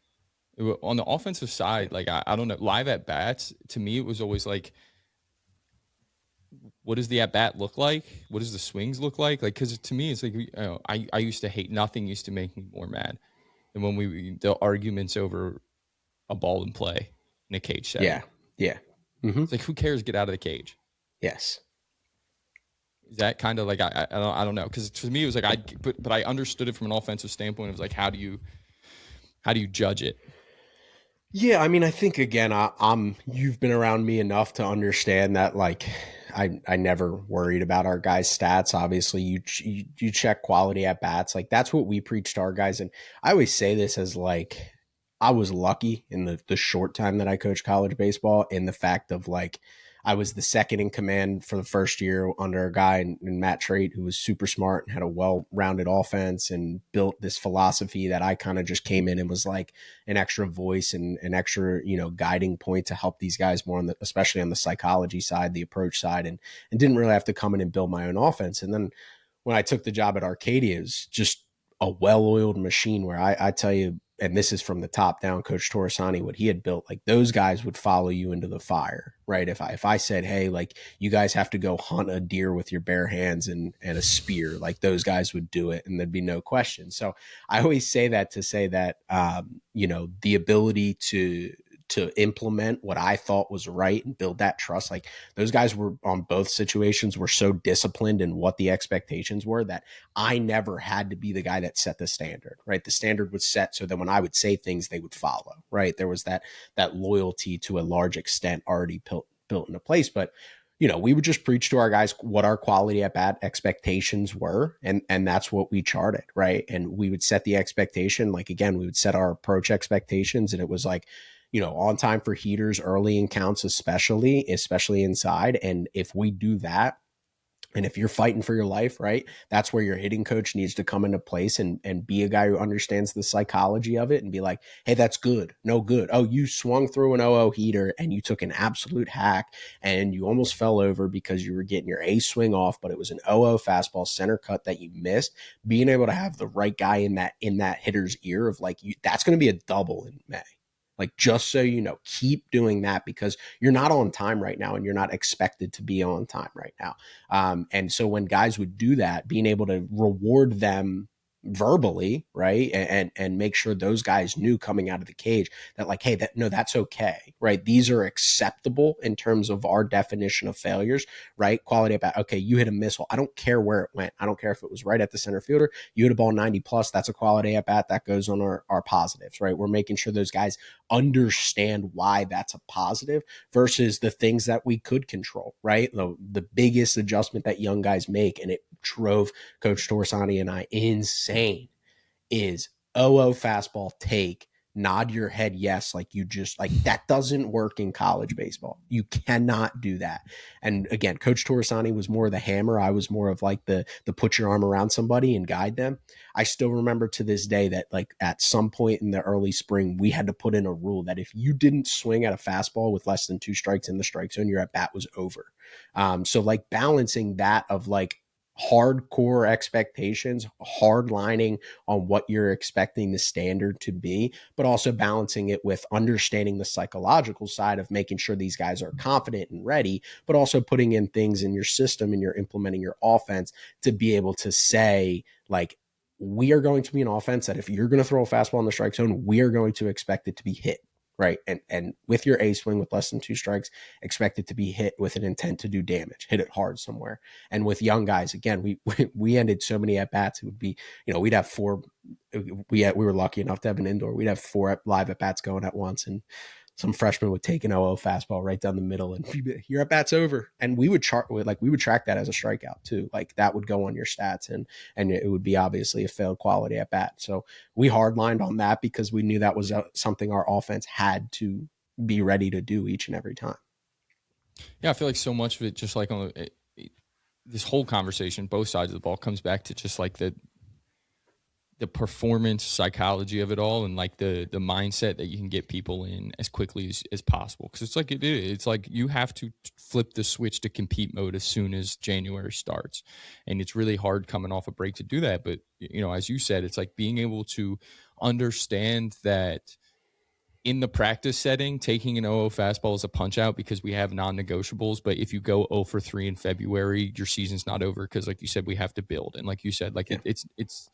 on the offensive side. Like I don't know, live at bats to me it was always like, what does the at bat look like? What does the swings look like? Like because to me it's like I used to hate, nothing used to make me more mad. than when the arguments over a ball in play in a cage setting. Yeah. Yeah. Mm-hmm. It's like, who cares? Get out of the cage. Yes. Is that kind of like I don't know, because to me it was like but I understood it from an offensive standpoint. It was like, how do you judge it? Yeah, I mean, I think again, I'm you've been around me enough to understand that like I never worried about our guys' stats. Obviously, you check quality at bats, like that's what we preach to our guys. And I always say this as like I was lucky in the short time that I coached college baseball, in the fact of like I was the second in command for the first year under a guy in Matt Trait who was super smart and had a well-rounded offense and built this philosophy that I kind of just came in and was like an extra voice and an extra, guiding point to help these guys more on the, especially on the psychology side, the approach side, and didn't really have to come in and build my own offense. And then when I took the job at Arcadia, it was just a well-oiled machine where I tell you, and this is from the top down, Coach Torresani, what he had built, like those guys would follow you into the fire, right? If I said, hey, like you guys have to go hunt a deer with your bare hands and a spear, like those guys would do it and there'd be no question. So I always say that to say that, the ability to implement what I thought was right and build that trust. Like those guys were on both situations were so disciplined in what the expectations were that I never had to be the guy that set the standard, right? The standard was set so that when I would say things, they would follow, right? There was that loyalty to a large extent already built into place. But we would just preach to our guys what our quality at bat expectations were, and that's what we charted, right? And we would set the expectation, like again, we would set our approach expectations, and it was like, on time for heaters early in counts, especially inside. And if we do that, and if you're fighting for your life, right, that's where your hitting coach needs to come into place and be a guy who understands the psychology of it and be like, hey, that's good. No good. Oh, you swung through an 0 heater and you took an absolute hack and you almost fell over because you were getting your A swing off, but it was an 0 fastball center cut that you missed. Being able to have the right guy in that hitter's ear of like, that's going to be a double in May. Like, just so you know, keep doing that because you're not on time right now and you're not expected to be on time right now. And so when guys would do that, being able to reward them verbally, right, and make sure those guys knew coming out of the cage that like, hey, that's okay, right? These are acceptable in terms of our definition of failures, right? Quality at bat. Okay, you hit a missile. I don't care where it went. I don't care if it was right at the center fielder. You hit a ball 90 plus. That's a quality at bat. That goes on our positives, right? We're making sure those guys understand why that's a positive versus the things that we could control, right? The biggest adjustment that young guys make, and it drove Coach Torsani and I insane, is 0 fastball take, nod your head yes, like you just like that doesn't work in college baseball. You cannot do that. And again, Coach Torresani was more of the hammer. I was more of like the put your arm around somebody and guide them. I still remember to this day that like at some point in the early spring, we had to put in a rule that if you didn't swing at a fastball with less than 2 strikes in the strike zone, your at bat was over. So like balancing that of like hardcore expectations, hard lining on what you're expecting the standard to be, but also balancing it with understanding the psychological side of making sure these guys are confident and ready, but also putting in things in your system and you're implementing your offense to be able to say, like, we are going to be an offense that if you're going to throw a fastball in the strike zone, we are going to expect it to be hit. Right. And with your A swing with less than 2 strikes, expect it to be hit with an intent to do damage, hit it hard somewhere. And with young guys, again, we ended so many at bats. It would be, we'd have 4. We were lucky enough to have an indoor. We'd have 4 live at bats going at once, and some freshman would take an 0 fastball right down the middle, and your at bats over. And we would track that as a strikeout too. Like that would go on your stats, and it would be obviously a failed quality at bat. So we hardlined on that because we knew that was something our offense had to be ready to do each and every time. Yeah, I feel like so much of it, just like this whole conversation, both sides of the ball, comes back to just like the performance psychology of it all, and like the mindset that you can get people in as quickly as possible. Because it's like you have to flip the switch to compete mode as soon as January starts, and it's really hard coming off a break to do that. But as you said, it's like being able to understand that in the practice setting, taking an 0 fastball is a punch out because we have non-negotiables. But if you go 0 for 3 in February, your season's not over because, like you said, we have to build. And like you said, like it's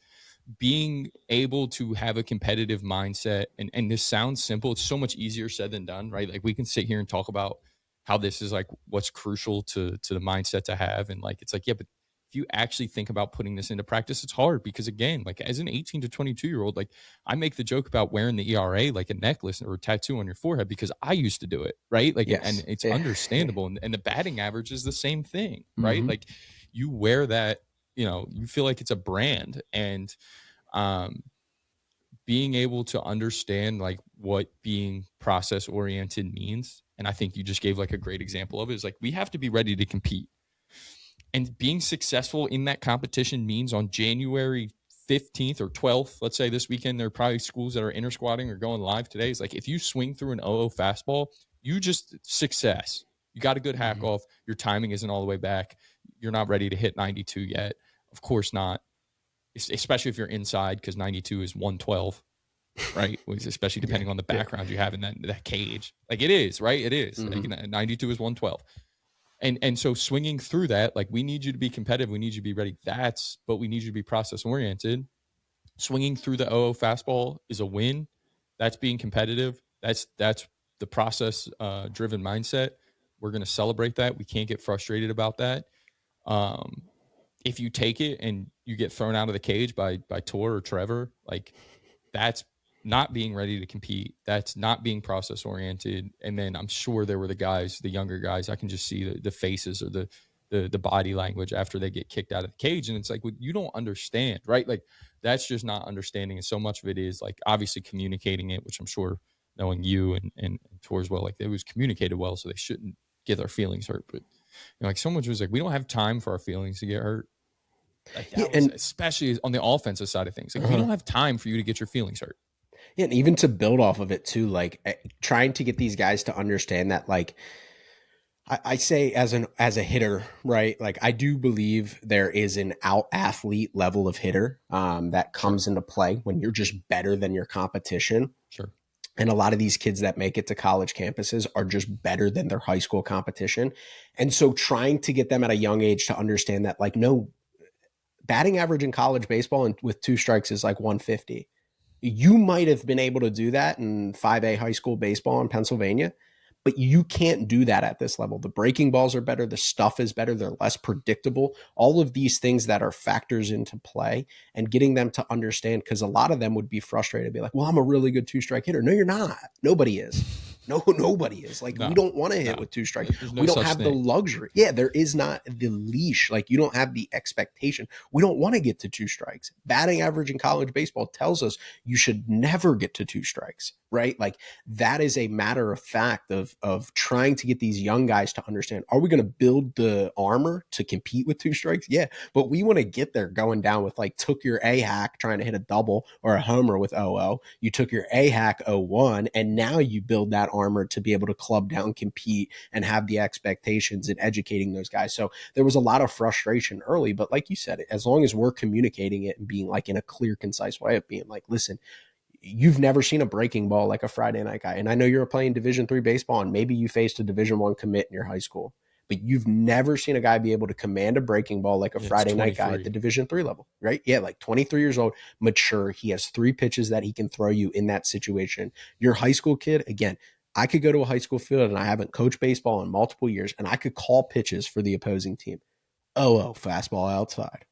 being able to have a competitive mindset, and this sounds simple, it's so much easier said than done, right? Like we can sit here and talk about how this is like what's crucial to the mindset to have, and like it's like, yeah, but if you actually think about putting this into practice, it's hard because again, like as an 18 to 22-year old, like I make the joke about wearing the ERA like a necklace or a tattoo on your forehead because I used to do it, right? Like and Yes. it's Yeah. understandable, and the batting average is the same thing, right? Mm-hmm. Like you wear that, you feel like it's a brand. And um being able to understand like what being process oriented means, and I think you just gave like a great example of it, is like we have to be ready to compete, and being successful in that competition means on January 15th or 12th, let's say this weekend, there are probably schools that are inter squatting or going live today. It's like if you swing through an 0 fastball, you just success. You got a good hack Mm-hmm. off. Your timing isn't all the way back. You're not ready to hit 92 yet. Of course not, especially if you're inside, because 92 is 112, right? Especially Yeah. depending on the Yeah. background you have in that cage. Like it is, right? It is. Like Mm-hmm. 92 is 112. And so swinging through that, like we need you to be competitive, we need you to be ready. But we need you to be process oriented. Swinging through the 0 fastball is a win. That's being competitive. That's the process driven mindset. We're going to celebrate that. We can't get frustrated about that. Um, if you take it and you get thrown out of the cage by Tor or Trevor, like that's not being ready to compete. That's not being process oriented. And then I'm sure there were the guys, the younger guys, I can just see the faces or the body language after they get kicked out of the cage. And it's like, well, you don't understand, right? Like that's just not understanding. And so much of it is like obviously communicating it, which I'm sure knowing you and Tor as well, like it was communicated well, so they shouldn't get their feelings hurt. But like so much was like, we don't have time for our feelings to get hurt. Like Yeah. that was And especially on the offensive side of things. Like we uh don't have time for you to get your feelings hurt. yeah, and even to build off of it too, like trying to get these guys to understand that, like I say as a hitter, right? Like I do believe there is an out athlete level of hitter that Sure, comes into play when you're just better than your competition. sure. And a lot of these kids that make it to college campuses are just better than their high school competition. And so trying to get them at a young age to understand that, like, no, batting average in college baseball and with two strikes is like 150. You might have been able to do that in 5A high school baseball in Pennsylvania, but you can't do that at this level. The breaking balls are better, the stuff is better, they're less predictable. All of these things that are factors into play, and getting them to understand, because a lot of them would be frustrated, be like, well, I'm a really good two strike hitter. No, you're not. Nobody is. No, nobody is. Like, we No, don't want to hit no. with two strikes. There's no We don't such have the thing. luxury. Yeah, there is not the leash. Like, you don't have the expectation. We don't want to get to two strikes. Batting average in college baseball tells us you should never get to two strikes, right? Like that is a matter of fact of trying to get these young guys to understand, are we going to build the armor to compete with two strikes? Yeah, but we want to get there going down with like took your A hack trying to hit a double or a homer with 0-0. You took your A hack 0-1 and now you build that armor to be able to club down, compete, and have the expectations and educating those guys. So there was a lot of frustration early, but like you said, as long as we're communicating it and being like in a clear, concise way of being like, listen, you've never seen a breaking ball like a Friday night guy. And I know you're playing Division III baseball and maybe you faced a Division I commit in your high school, but you've never seen a guy be able to command a breaking ball like a Yeah, it's Friday night guy at 23. the Division III level, right? Yeah, like 23 years old, mature. He has three pitches that he can throw you in that situation. Your high school kid, again, I could go to a high school field and I haven't coached baseball in multiple years and I could call pitches for the opposing team. Oh, fastball outside.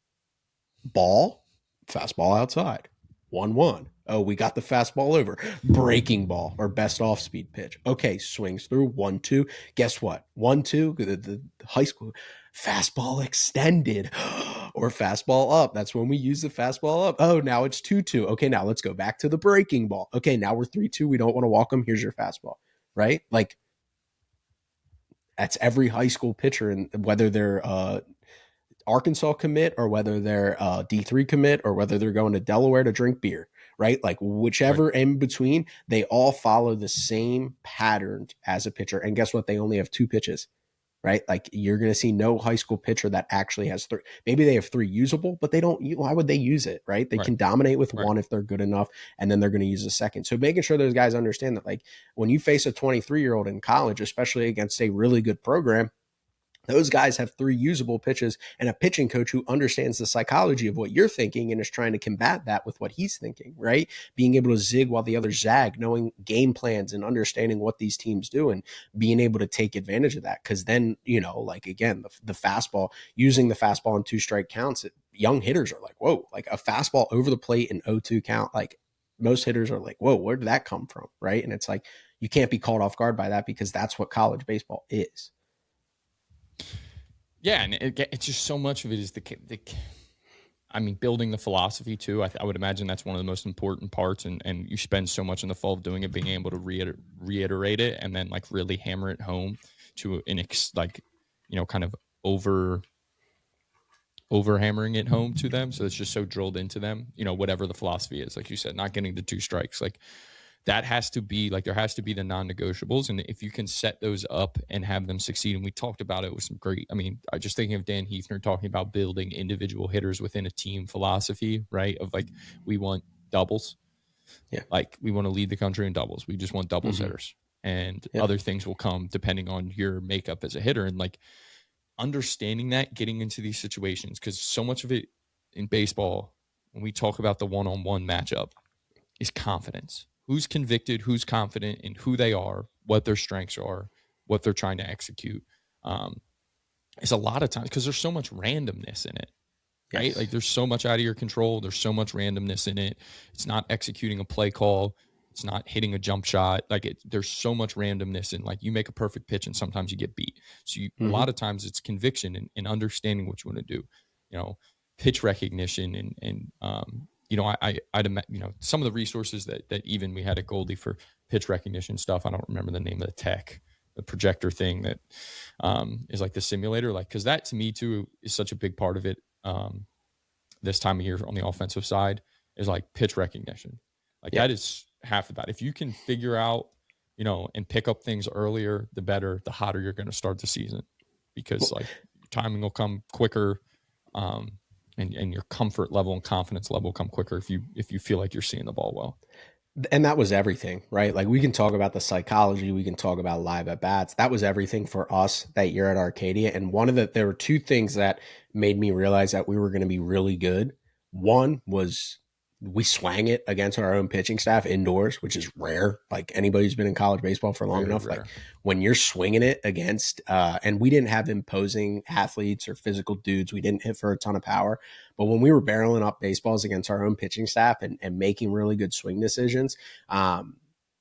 Ball, fastball outside. 1-1. Oh, we got the fastball over. Breaking ball or best off speed pitch. Okay, swings through 1-2. Guess what? 1-2, the high school fastball extended or fastball up. That's when we use the fastball up. Oh, now it's 2-2. Okay, now let's go back to the breaking ball. Okay, now we're 3-2. We don't want to walk them. Here's your fastball, right? Like that's every high school pitcher, and whether they're Arkansas commit or whether they're D3 commit or whether they're going to Delaware to drink beer, right? Like Right. whichever in between, they all follow the same pattern as a pitcher. And guess what? They only have two pitches, right? Like you're going to see no high school pitcher that actually has three. Maybe they have three usable, but they don't. Why would they use it, right? They Right. can dominate with Right. one if they're good enough, and then they're going to use a second. So making sure those guys understand that, like when you face a 23-year-old in college, especially against a really good program, Those guys have 3 usable pitches and a pitching coach who understands the psychology of what you're thinking and is trying to combat that with what he's thinking, right? Being able to zig while the others zag, knowing game plans and understanding what these teams do and being able to take advantage of that. Because then, like again, the fastball, using the fastball in 2-strike counts, young hitters are like, whoa, like a fastball over the plate in 0-2 count, like most hitters are like, whoa, where did that come from? Right. And it's like, you can't be caught off guard by that because that's what college baseball is. Yeah, and it's just so much of it is I mean, building the philosophy too. I would imagine that's one of the most important parts, and you spend so much in the fall of doing it, being able to reiterate it, and then like really hammer it home to kind of over hammering it home to them. So it's just so drilled into them. Whatever the philosophy is, like you said, not getting the 2 strikes, like that has to be like there has to be the non-negotiables, and if you can set those up and have them succeed, and we talked about it with some great, I mean, I just thinking of Dan Heathner talking about building individual hitters within a team philosophy, right? Of like, we want doubles, Yeah. like we want to lead the country in doubles, we just want doubles hitters, and Yep. other things will come depending on your makeup as a hitter, and like understanding that, getting into these situations, because so much of it in baseball, when we talk about the one-on-one matchup, is confidence. Who's convicted, who's confident in who they are, what their strengths are, what they're trying to execute. It's a lot of times because there's so much randomness in it, right? Yes. Like there's so much out of your control. There's so much randomness in it. It's not executing a play call. It's not hitting a jump shot. There's so much randomness in, like, you make a perfect pitch and sometimes you get beat. So a lot of times it's conviction and understanding what you want to do, pitch recognition some of the resources that even we had at Goldie for pitch recognition stuff. I don't remember the name of the tech, the projector thing that is like the simulator, like, because that to me too is such a big part of it. This time of year on the offensive side is like pitch recognition. Like that is half the battle. If you can figure out, and pick up things earlier, the better, the hotter you're going to start the season, because like your timing will come quicker. And your comfort level and confidence level will come quicker if you feel like you're seeing the ball well. And that was everything, right? Like we can talk about the psychology, we can talk about live at bats. That was everything for us that year at Arcadia. And there were 2 things that made me realize that we were going to be really good. One was we swang it against our own pitching staff indoors, which is rare. Like anybody who's been in college baseball for long Very enough, rare. like when you're swinging it against, and we didn't have imposing athletes or physical dudes. We didn't hit for a ton of power. But when we were barreling up baseballs against our own pitching staff and making really good swing decisions,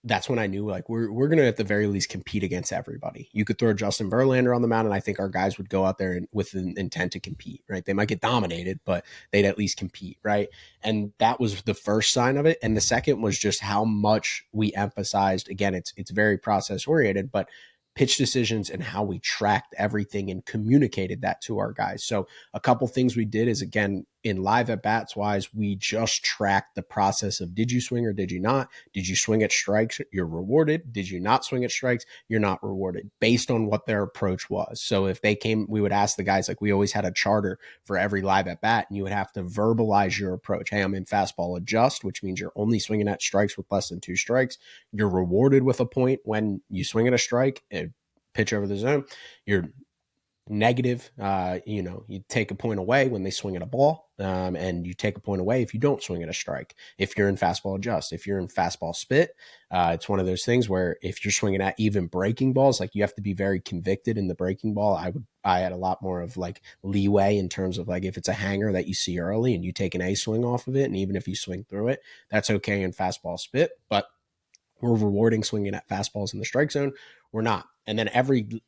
that's when I knew like we're going to at the very least compete against everybody. You could throw Justin Verlander on the mound, and I think our guys would go out there with an intent to compete, right? They might get dominated, but they'd at least compete, right? And that was the first sign of it. And the second was just how much we emphasized, again, it's very process oriented, but pitch decisions and how we tracked everything and communicated that to our guys. So a couple things we did is, again, in live at bats wise, we just tracked the process of, did you swing or did you not? Did you swing at strikes? You're rewarded. Did you not swing at strikes? You're not rewarded, based on what their approach was. So if they came, we would ask the guys, like we always had a charter for every live at bat, and you would have to verbalize your approach. Hey, I'm in fastball adjust, which means you're only swinging at strikes with less than 2 strikes. You're rewarded with a point when you swing at a strike, pitch over the zone. You're negative. You take a point away when they swing at a ball, and you take a point away if you don't swing at a strike. If you're in fastball adjust, if you're in fastball spit, it's one of those things where if you're swinging at even breaking balls, like you have to be very convicted in the breaking ball. I had a lot more of like leeway in terms of like if it's a hanger that you see early and you take an A swing off of it, and even if you swing through it, that's okay in fastball spit. But we're rewarding swinging at fastballs in the strike zone. We're not. And then every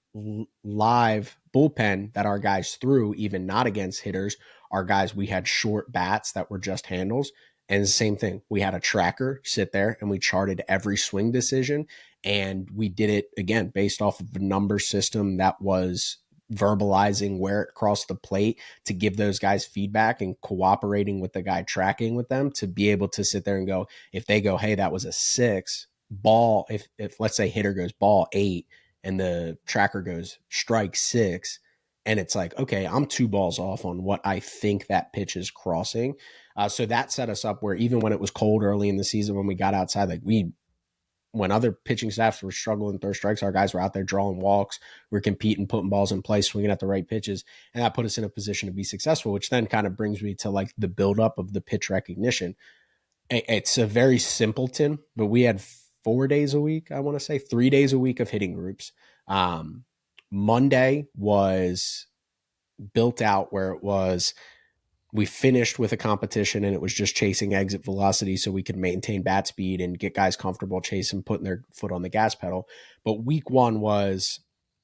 live bullpen that our guys threw, even not against hitters, our guys, we had short bats that were just handles. And the same thing, we had a tracker sit there and we charted every swing decision. And we did it, again, based off of a number system that was verbalizing where it crossed the plate to give those guys feedback and cooperating with the guy tracking with them to be able to sit there and go, if they go, hey, that was a 6 ball, if let's say hitter goes ball 8 and the tracker goes strike 6, and it's like, okay, I'm 2 balls off on what I think that pitch is crossing. So that set us up where even when it was cold early in the season, when we got outside, like when other pitching staffs were struggling third strikes, our guys were out there drawing walks, we are competing, putting balls in play, swinging at the right pitches, and that put us in a position to be successful. Which then kind of brings me to like the buildup of the pitch recognition. It's a very simpleton, but we had 4 days a week. I want to say 3 days a week of hitting groups. Um, Monday was built out where it was we finished with a competition and it was just chasing exit velocity so we could maintain bat speed and get guys comfortable chasing, putting their foot on the gas pedal. But week one was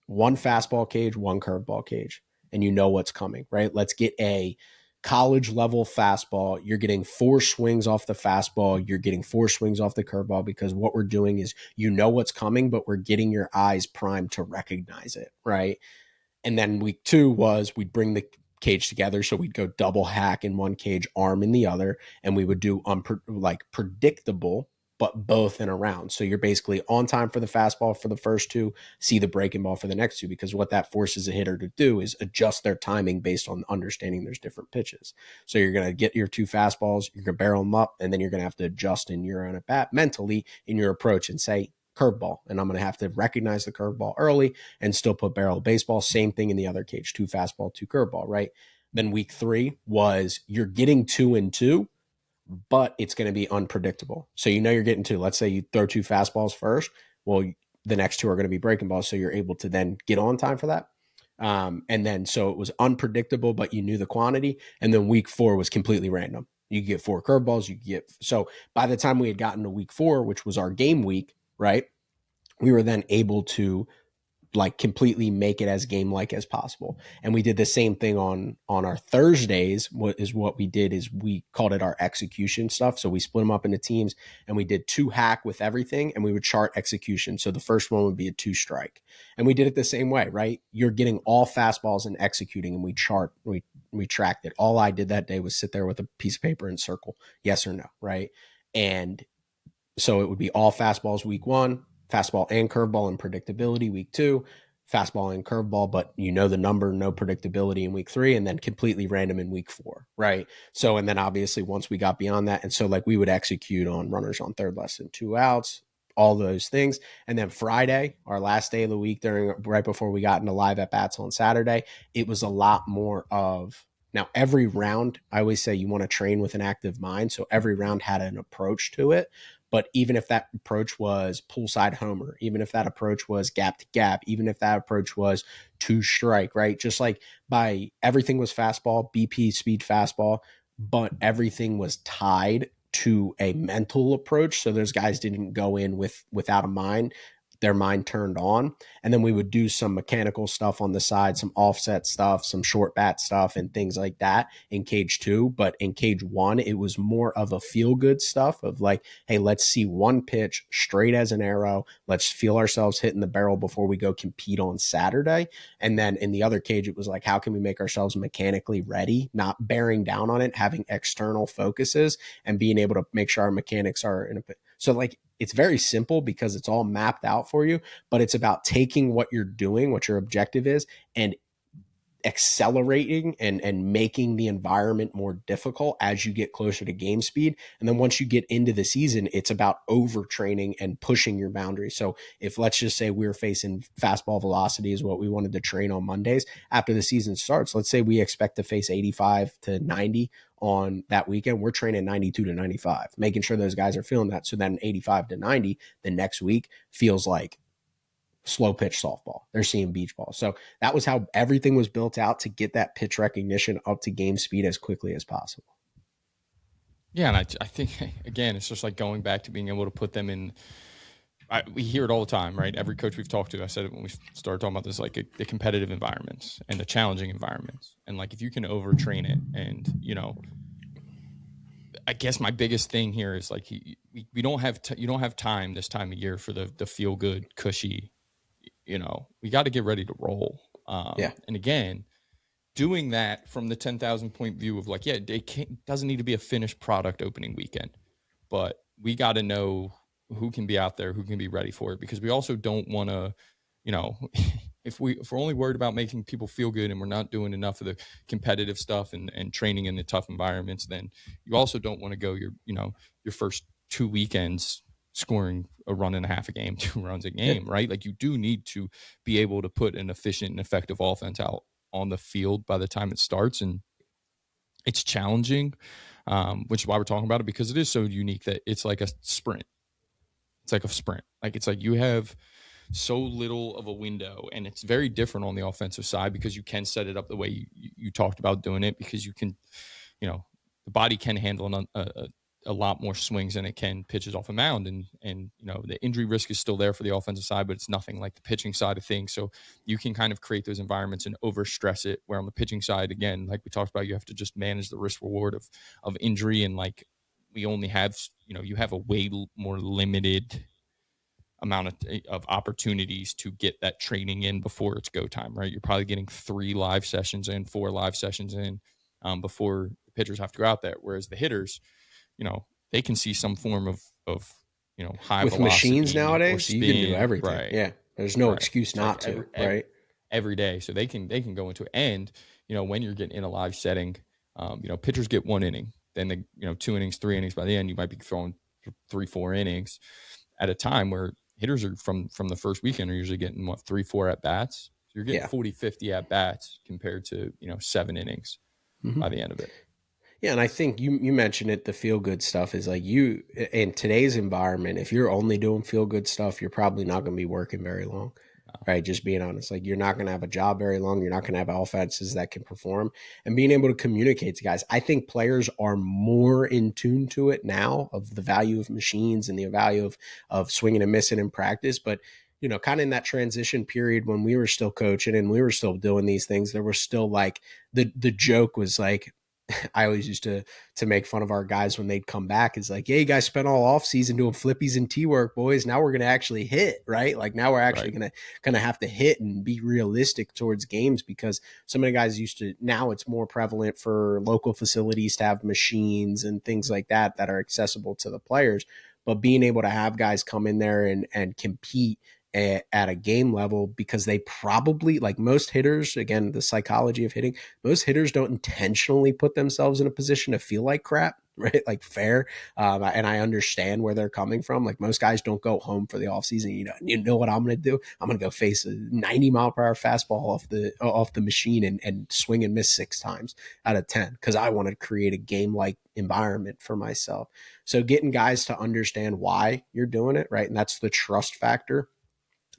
one fastball cage, one curveball cage, and you know what's coming, right? Let's get a college level fastball. You're getting 4 swings off the fastball. You're getting 4 swings off the curveball because what we're doing is you know what's coming, but we're getting your eyes primed to recognize it, right? And then week 2 was we'd bring the cage together. So we'd go double hack in one cage, arm in the other, and we would do predictable, but both in a round. So you're basically on time for the fastball for the first 2, see the breaking ball for the next 2, because what that forces a hitter to do is adjust their timing based on understanding there's different pitches. So you're going to get your 2 fastballs, you're going to barrel them up, and then you're going to have to adjust in your own at bat mentally in your approach and say, curveball, and I'm going to have to recognize the curveball early and still put barrel baseball. Same thing in the other cage, 2 fastball, 2 curveball, right? Then week 3 was you're getting 2 and 2, but it's going to be unpredictable. So you know you're getting 2. Let's say you throw 2 fastballs first. Well, the next 2 are going to be breaking balls, so you're able to then get on time for that. And then so it was unpredictable, but you knew the quantity. And then week 4 was completely random. You get 4 curveballs. You get so by the time we had gotten to week 4, which was our game week, right? We were then able to like completely make it as game like as possible. And we did the same thing on our Thursdays. What we did is we called it our execution stuff. So we split them up into teams and we did 2 hack with everything and we would chart execution. So the first one would be a 2 strike. And we did it the same way, right? You're getting all fastballs and executing, and we tracked it. All I did that day was sit there with a piece of paper and circle yes or no, right? And so it would be all fastballs week 1, fastball and curveball and predictability week 2, fastball and curveball, but you know the number, no predictability in week 3, and then completely random in week 4, right? So, and then obviously once we got beyond that, and so like we would execute on runners on third less than 2 outs, all those things. And then Friday, our last day of the week, right before we got into live at bats on Saturday, it was a lot more of now every round. I always say you want to train with an active mind. So every round had an approach to it. But even if that approach was poolside homer, even if that approach was gap to gap, even if that approach was 2 strike, right? Just like by everything was fastball, BP speed fastball, but everything was tied to a mental approach. So those guys didn't go in without a mind, their mind turned on. And then we would do some mechanical stuff on the side, some offset stuff, some short bat stuff, and things like that in cage 2. But in cage 1, it was more of a feel good stuff of like, hey, let's see one pitch straight as an arrow. Let's feel ourselves hitting the barrel before we go compete on Saturday. And then in the other cage, it was like, how can we make ourselves mechanically ready, not bearing down on it, having external focuses and being able to make sure our mechanics are in a. So like, it's very simple because it's all mapped out for you, but it's about taking what you're doing, what your objective is, and accelerating and making the environment more difficult as you get closer to game speed. And then once you get into the season, it's about overtraining and pushing your boundaries. So if let's just say we're facing fastball velocity is what we wanted to train on Mondays, after the season starts, let's say we expect to face 85 to 90 on that weekend, we're training 92 to 95, making sure those guys are feeling that. So then 85 to 90 the next week feels like slow pitch softball. They're seeing beach ball. So that was how everything was built out to get that pitch recognition up to game speed as quickly as possible. Yeah, and I think again, it's just like going back to being able to put them in. We hear it all the time, right? Every coach we've talked to, I said it when we started talking about this, like the competitive environments and the challenging environments, and like if you can overtrain it, and I guess my biggest thing here is like we don't have you don't have time this time of year for the feel good cushy. We got to get ready to roll. Yeah. And again, doing that from the 10,000 point view of like, yeah, it doesn't need to be a finished product opening weekend, but we got to know who can be out there, who can be ready for it, because we also don't want to, if we're only worried about making people feel good and we're not doing enough of the competitive stuff and training in the tough environments, then you also don't want to go your first 2 weekends scoring a run and a half a game, 2 runs a Yeah. game, right? Like you do need to be able to put an efficient and effective offense out on the field by the time it starts. And it's challenging, which is why we're talking about it, because it is so unique that it's like a sprint. It's like a sprint. Like it's like you have so little of a window, and it's very different on the offensive side because you can set it up the way you talked about doing it, because you can, the body can handle a lot more swings than it can pitches off a mound, and the injury risk is still there for the offensive side, but it's nothing like the pitching side of things. So you can kind of create those environments and overstress it, where on the pitching side, again, like we talked about, you have to just manage the risk reward of injury. And like we only have, you have a way more limited amount of opportunities to get that training in before it's go time, right? You're probably getting 3 live sessions in, 4 live sessions in, before the pitchers have to go out there. Whereas the hitters, they can see some form of high With machines velocity or nowadays, you can do spin, everything. right? Yeah. There's no Right. excuse It's like not to, right? every day, so they can go into it. And when you're getting in a live setting, pitchers get 1 inning, then 2 innings, 3 innings. By the end, you might be throwing 3-4 innings at a time, where hitters are from the first weekend are usually getting 3-4 at bats. So you're getting Yeah. 40-50 at bats compared to 7 innings Mm-hmm. by the end of it. Yeah, and I think you mentioned it. The feel good stuff is like, you in today's environment. If you're only doing feel good stuff, you're probably not going to be working very long, right? Just being honest, like you're not going to have a job very long. You're not going to have offenses that can perform, and being able to communicate to guys. I think players are more in tune to it now, of the value of machines and the value of swinging and missing in practice. But kind of in that transition period when we were still coaching and we were still doing these things, there was still like the joke was like, I always used to make fun of our guys when they'd come back. It's like, yeah, you guys spent all off season doing flippies and T work, boys. Now we're gonna actually hit, right? Like now we're actually Right. gonna have to hit and be realistic towards games, because so many guys used to. Now it's more prevalent for local facilities to have machines and things like that are accessible to the players. But being able to have guys come in there and compete at a game level, because they probably, like most hitters, again, the psychology of hitting, most hitters don't intentionally put themselves in a position to feel like crap, right? Like fair. And I understand where they're coming from. Like most guys don't go home for the offseason. You know what I'm going to do? I'm going to go face a 90-mile-per-hour fastball off the machine and swing and miss 6 times out of 10, because I want to create a game-like environment for myself. So getting guys to understand why you're doing it, right? And that's the trust factor.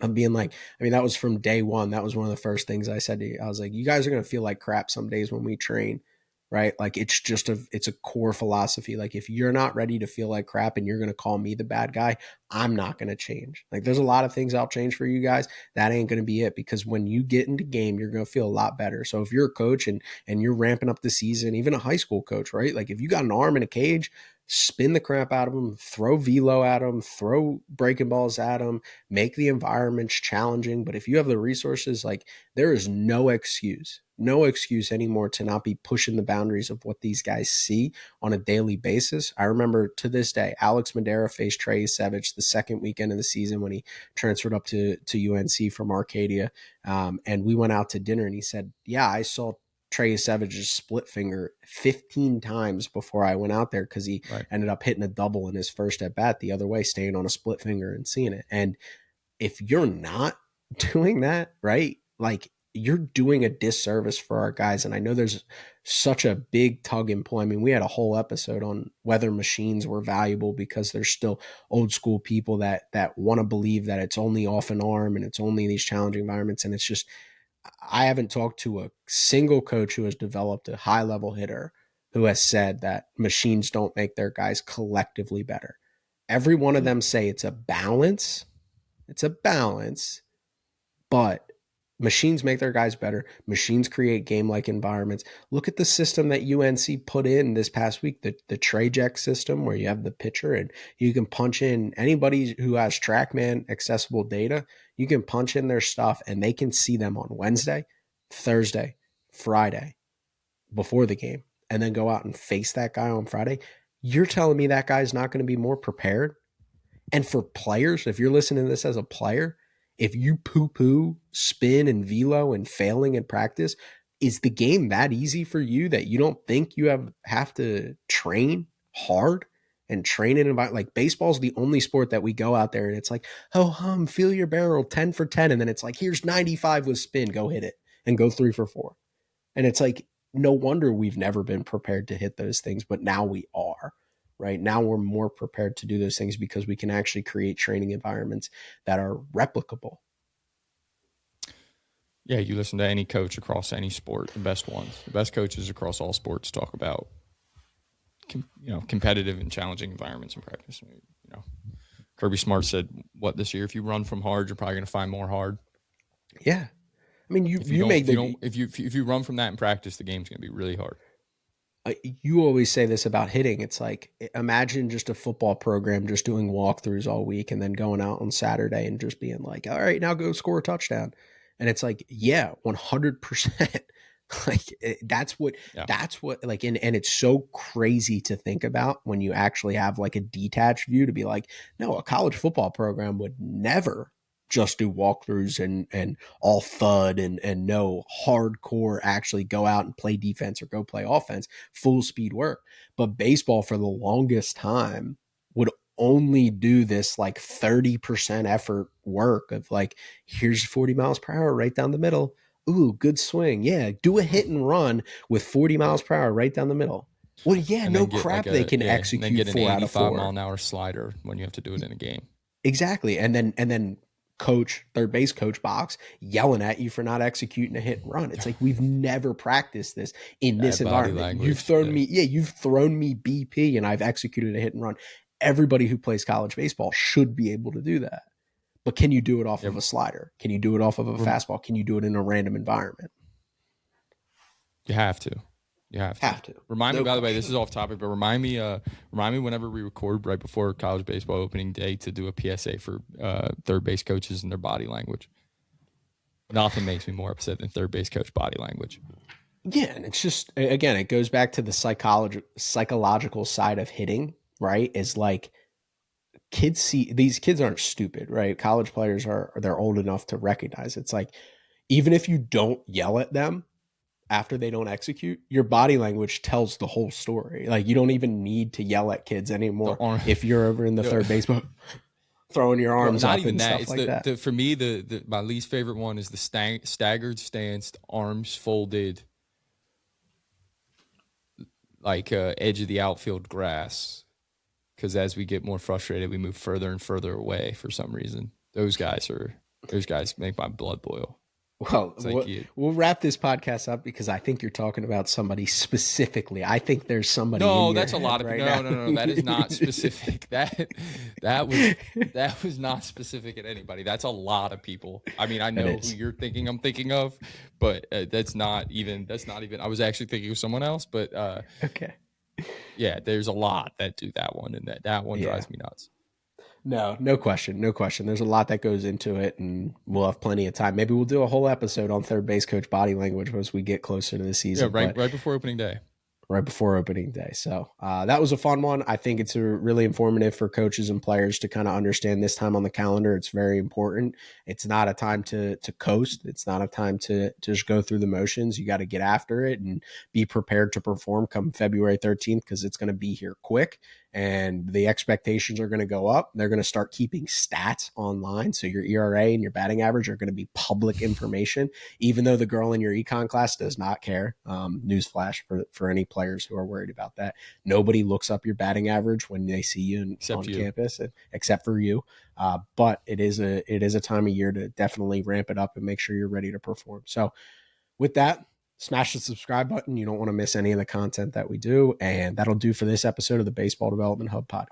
I'm being like, I mean, that was from day one. That was one of the first things I said to you. I was like, you guys are going to feel like crap some days when we train, right? Like it's a core philosophy. Like if you're not ready to feel like crap and you're going to call me the bad guy, I'm not going to change. Like there's a lot of things I'll change for you guys. That ain't going to be it, because when you get into game, you're going to feel a lot better. So if you're a coach and you're ramping up the season, even a high school coach, right? Like if you got an arm in a cage, spin the crap out of them, throw velo at them, throw breaking balls at them, make the environments challenging. But if you have the resources, like there is no excuse anymore to not be pushing the boundaries of what these guys see on a daily basis. I remember to this day, Alex Madera faced Trey Savage the second weekend of the season when he transferred up to UNC from Arcadia. And we went out to dinner and he said, yeah, I saw Trey Savage's split finger 15 times before I went out there, because he Right. ended up hitting a double in his first at bat the other way, staying on a split finger and seeing it. And if you're not doing that, right, like you're doing a disservice for our guys. And I know there's such a big tug and pull. I mean, we had a whole episode on whether machines were valuable, because there's still old school people that want to believe that it's only off an arm and it's only these challenging environments. And it's just, I haven't talked to a single coach who has developed a high level hitter who has said that machines don't make their guys collectively better. Every one of them say it's a balance. It's a balance, but machines make their guys better. Machines create game-like environments. Look at the system that UNC put in this past week, the Traject system, where you have the pitcher and you can punch in anybody who has TrackMan accessible data. You can punch in their stuff and they can see them on Wednesday, Thursday, Friday before the game, and then go out and face that guy on Friday. You're telling me that guy's not going to be more prepared? And for players, if you're listening to this as a player, if you poo-poo spin and velo and failing in practice, is the game that easy for you that you don't think you have to train hard and training about like baseball's the only sport that we go out there and it's like, oh feel your barrel 10 for 10, and then it's like, here's 95 with spin, go hit it and go 3 for 4. And it's like, no wonder we've never been prepared to hit those things, but now we are. Right now, we're more prepared to do those things because we can actually create training environments that are replicable. Yeah, you listen to any coach across any sport, the best ones, the best coaches across all sports talk about competitive and challenging environments in practice. Kirby Smart said, "What this year? If you run from hard, you're probably going to find more hard." Yeah, I mean, if you run from that in practice, the game's going to be really hard. You always say this about hitting. It's like, imagine just a football program just doing walkthroughs all week and then going out on Saturday and just being like, all right, now go score a touchdown. And it's like, yeah, 100%. Like that's what like, and it's so crazy to think about when you actually have like a detached view to be like, no, a college football program would never just do walkthroughs and all thud and no hardcore actually go out and play defense or go play offense, full speed work. But baseball for the longest time would only do this like 30% effort work of like, here's 40 miles per hour right down the middle. Ooh, good swing. Yeah, do a hit and run with 40 miles per hour right down the middle. Well, yeah, and no then get crap, like they can and then execute get an 4 out of 4. 85-mile-an-hour slider when you have to do it in a game. Exactly. And then coach, third base coach box yelling at you for not executing a hit and run. It's like, we've never practiced this in this environment. You've thrown me BP and I've executed a hit and run. Everybody who plays college baseball should be able to do that. But can you do it off of a slider? Can you do it off of a fastball? Can you do it in a random environment? You have to. Remind me, by the way, this is off topic, but remind me whenever we record right before college baseball opening day to do a PSA for third base coaches and their body language. Nothing makes me more upset than third base coach body language. Yeah, and it's just, again, it goes back to the psychological side of hitting, right? Is like, these kids aren't stupid, right? College players they're old enough to recognize it's like, even if you don't yell at them after they don't execute, your body language tells the whole story. Like, you don't even need to yell at kids anymore if you're over in the third base, throwing your arms up and stuff like that. For me, my least favorite one is the staggered stance, arms folded, like edge of the outfield grass. Because as we get more frustrated, we move further and further away for some reason. Those guys make my blood boil. Well, we'll wrap this podcast up because I think you're talking about somebody specifically. I think there's somebody. No, that's a lot of right now. No. That is not specific. That was not specific at anybody. That's a lot of people. I mean, I know who you're thinking. I'm thinking of, but that's not even. I was actually thinking of someone else, but okay. Yeah, there's a lot that do that one, and that one drives me nuts. No question. There's a lot that goes into it, and we'll have plenty of time. Maybe we'll do a whole episode on third base coach body language as we get closer to the season. Yeah, right before opening day. Right before opening day. So that was a fun one. I think it's really informative for coaches and players to kind of understand this time on the calendar. It's very important. It's not a time to coast. It's not a time to just go through the motions. You got to get after it and be prepared to perform come February 13th because it's going to be here quick. And the expectations are going to go up. They're going to start keeping stats online. So your ERA and your batting average are going to be public information, even though the girl in your econ class does not care. Newsflash for any players who are worried about that. Nobody looks up your batting average when they see you on campus, except for you. But it is a time of year to definitely ramp it up and make sure you're ready to perform. So with that, smash the subscribe button. You don't want to miss any of the content that we do. And that'll do for this episode of the Baseball Development Hub podcast.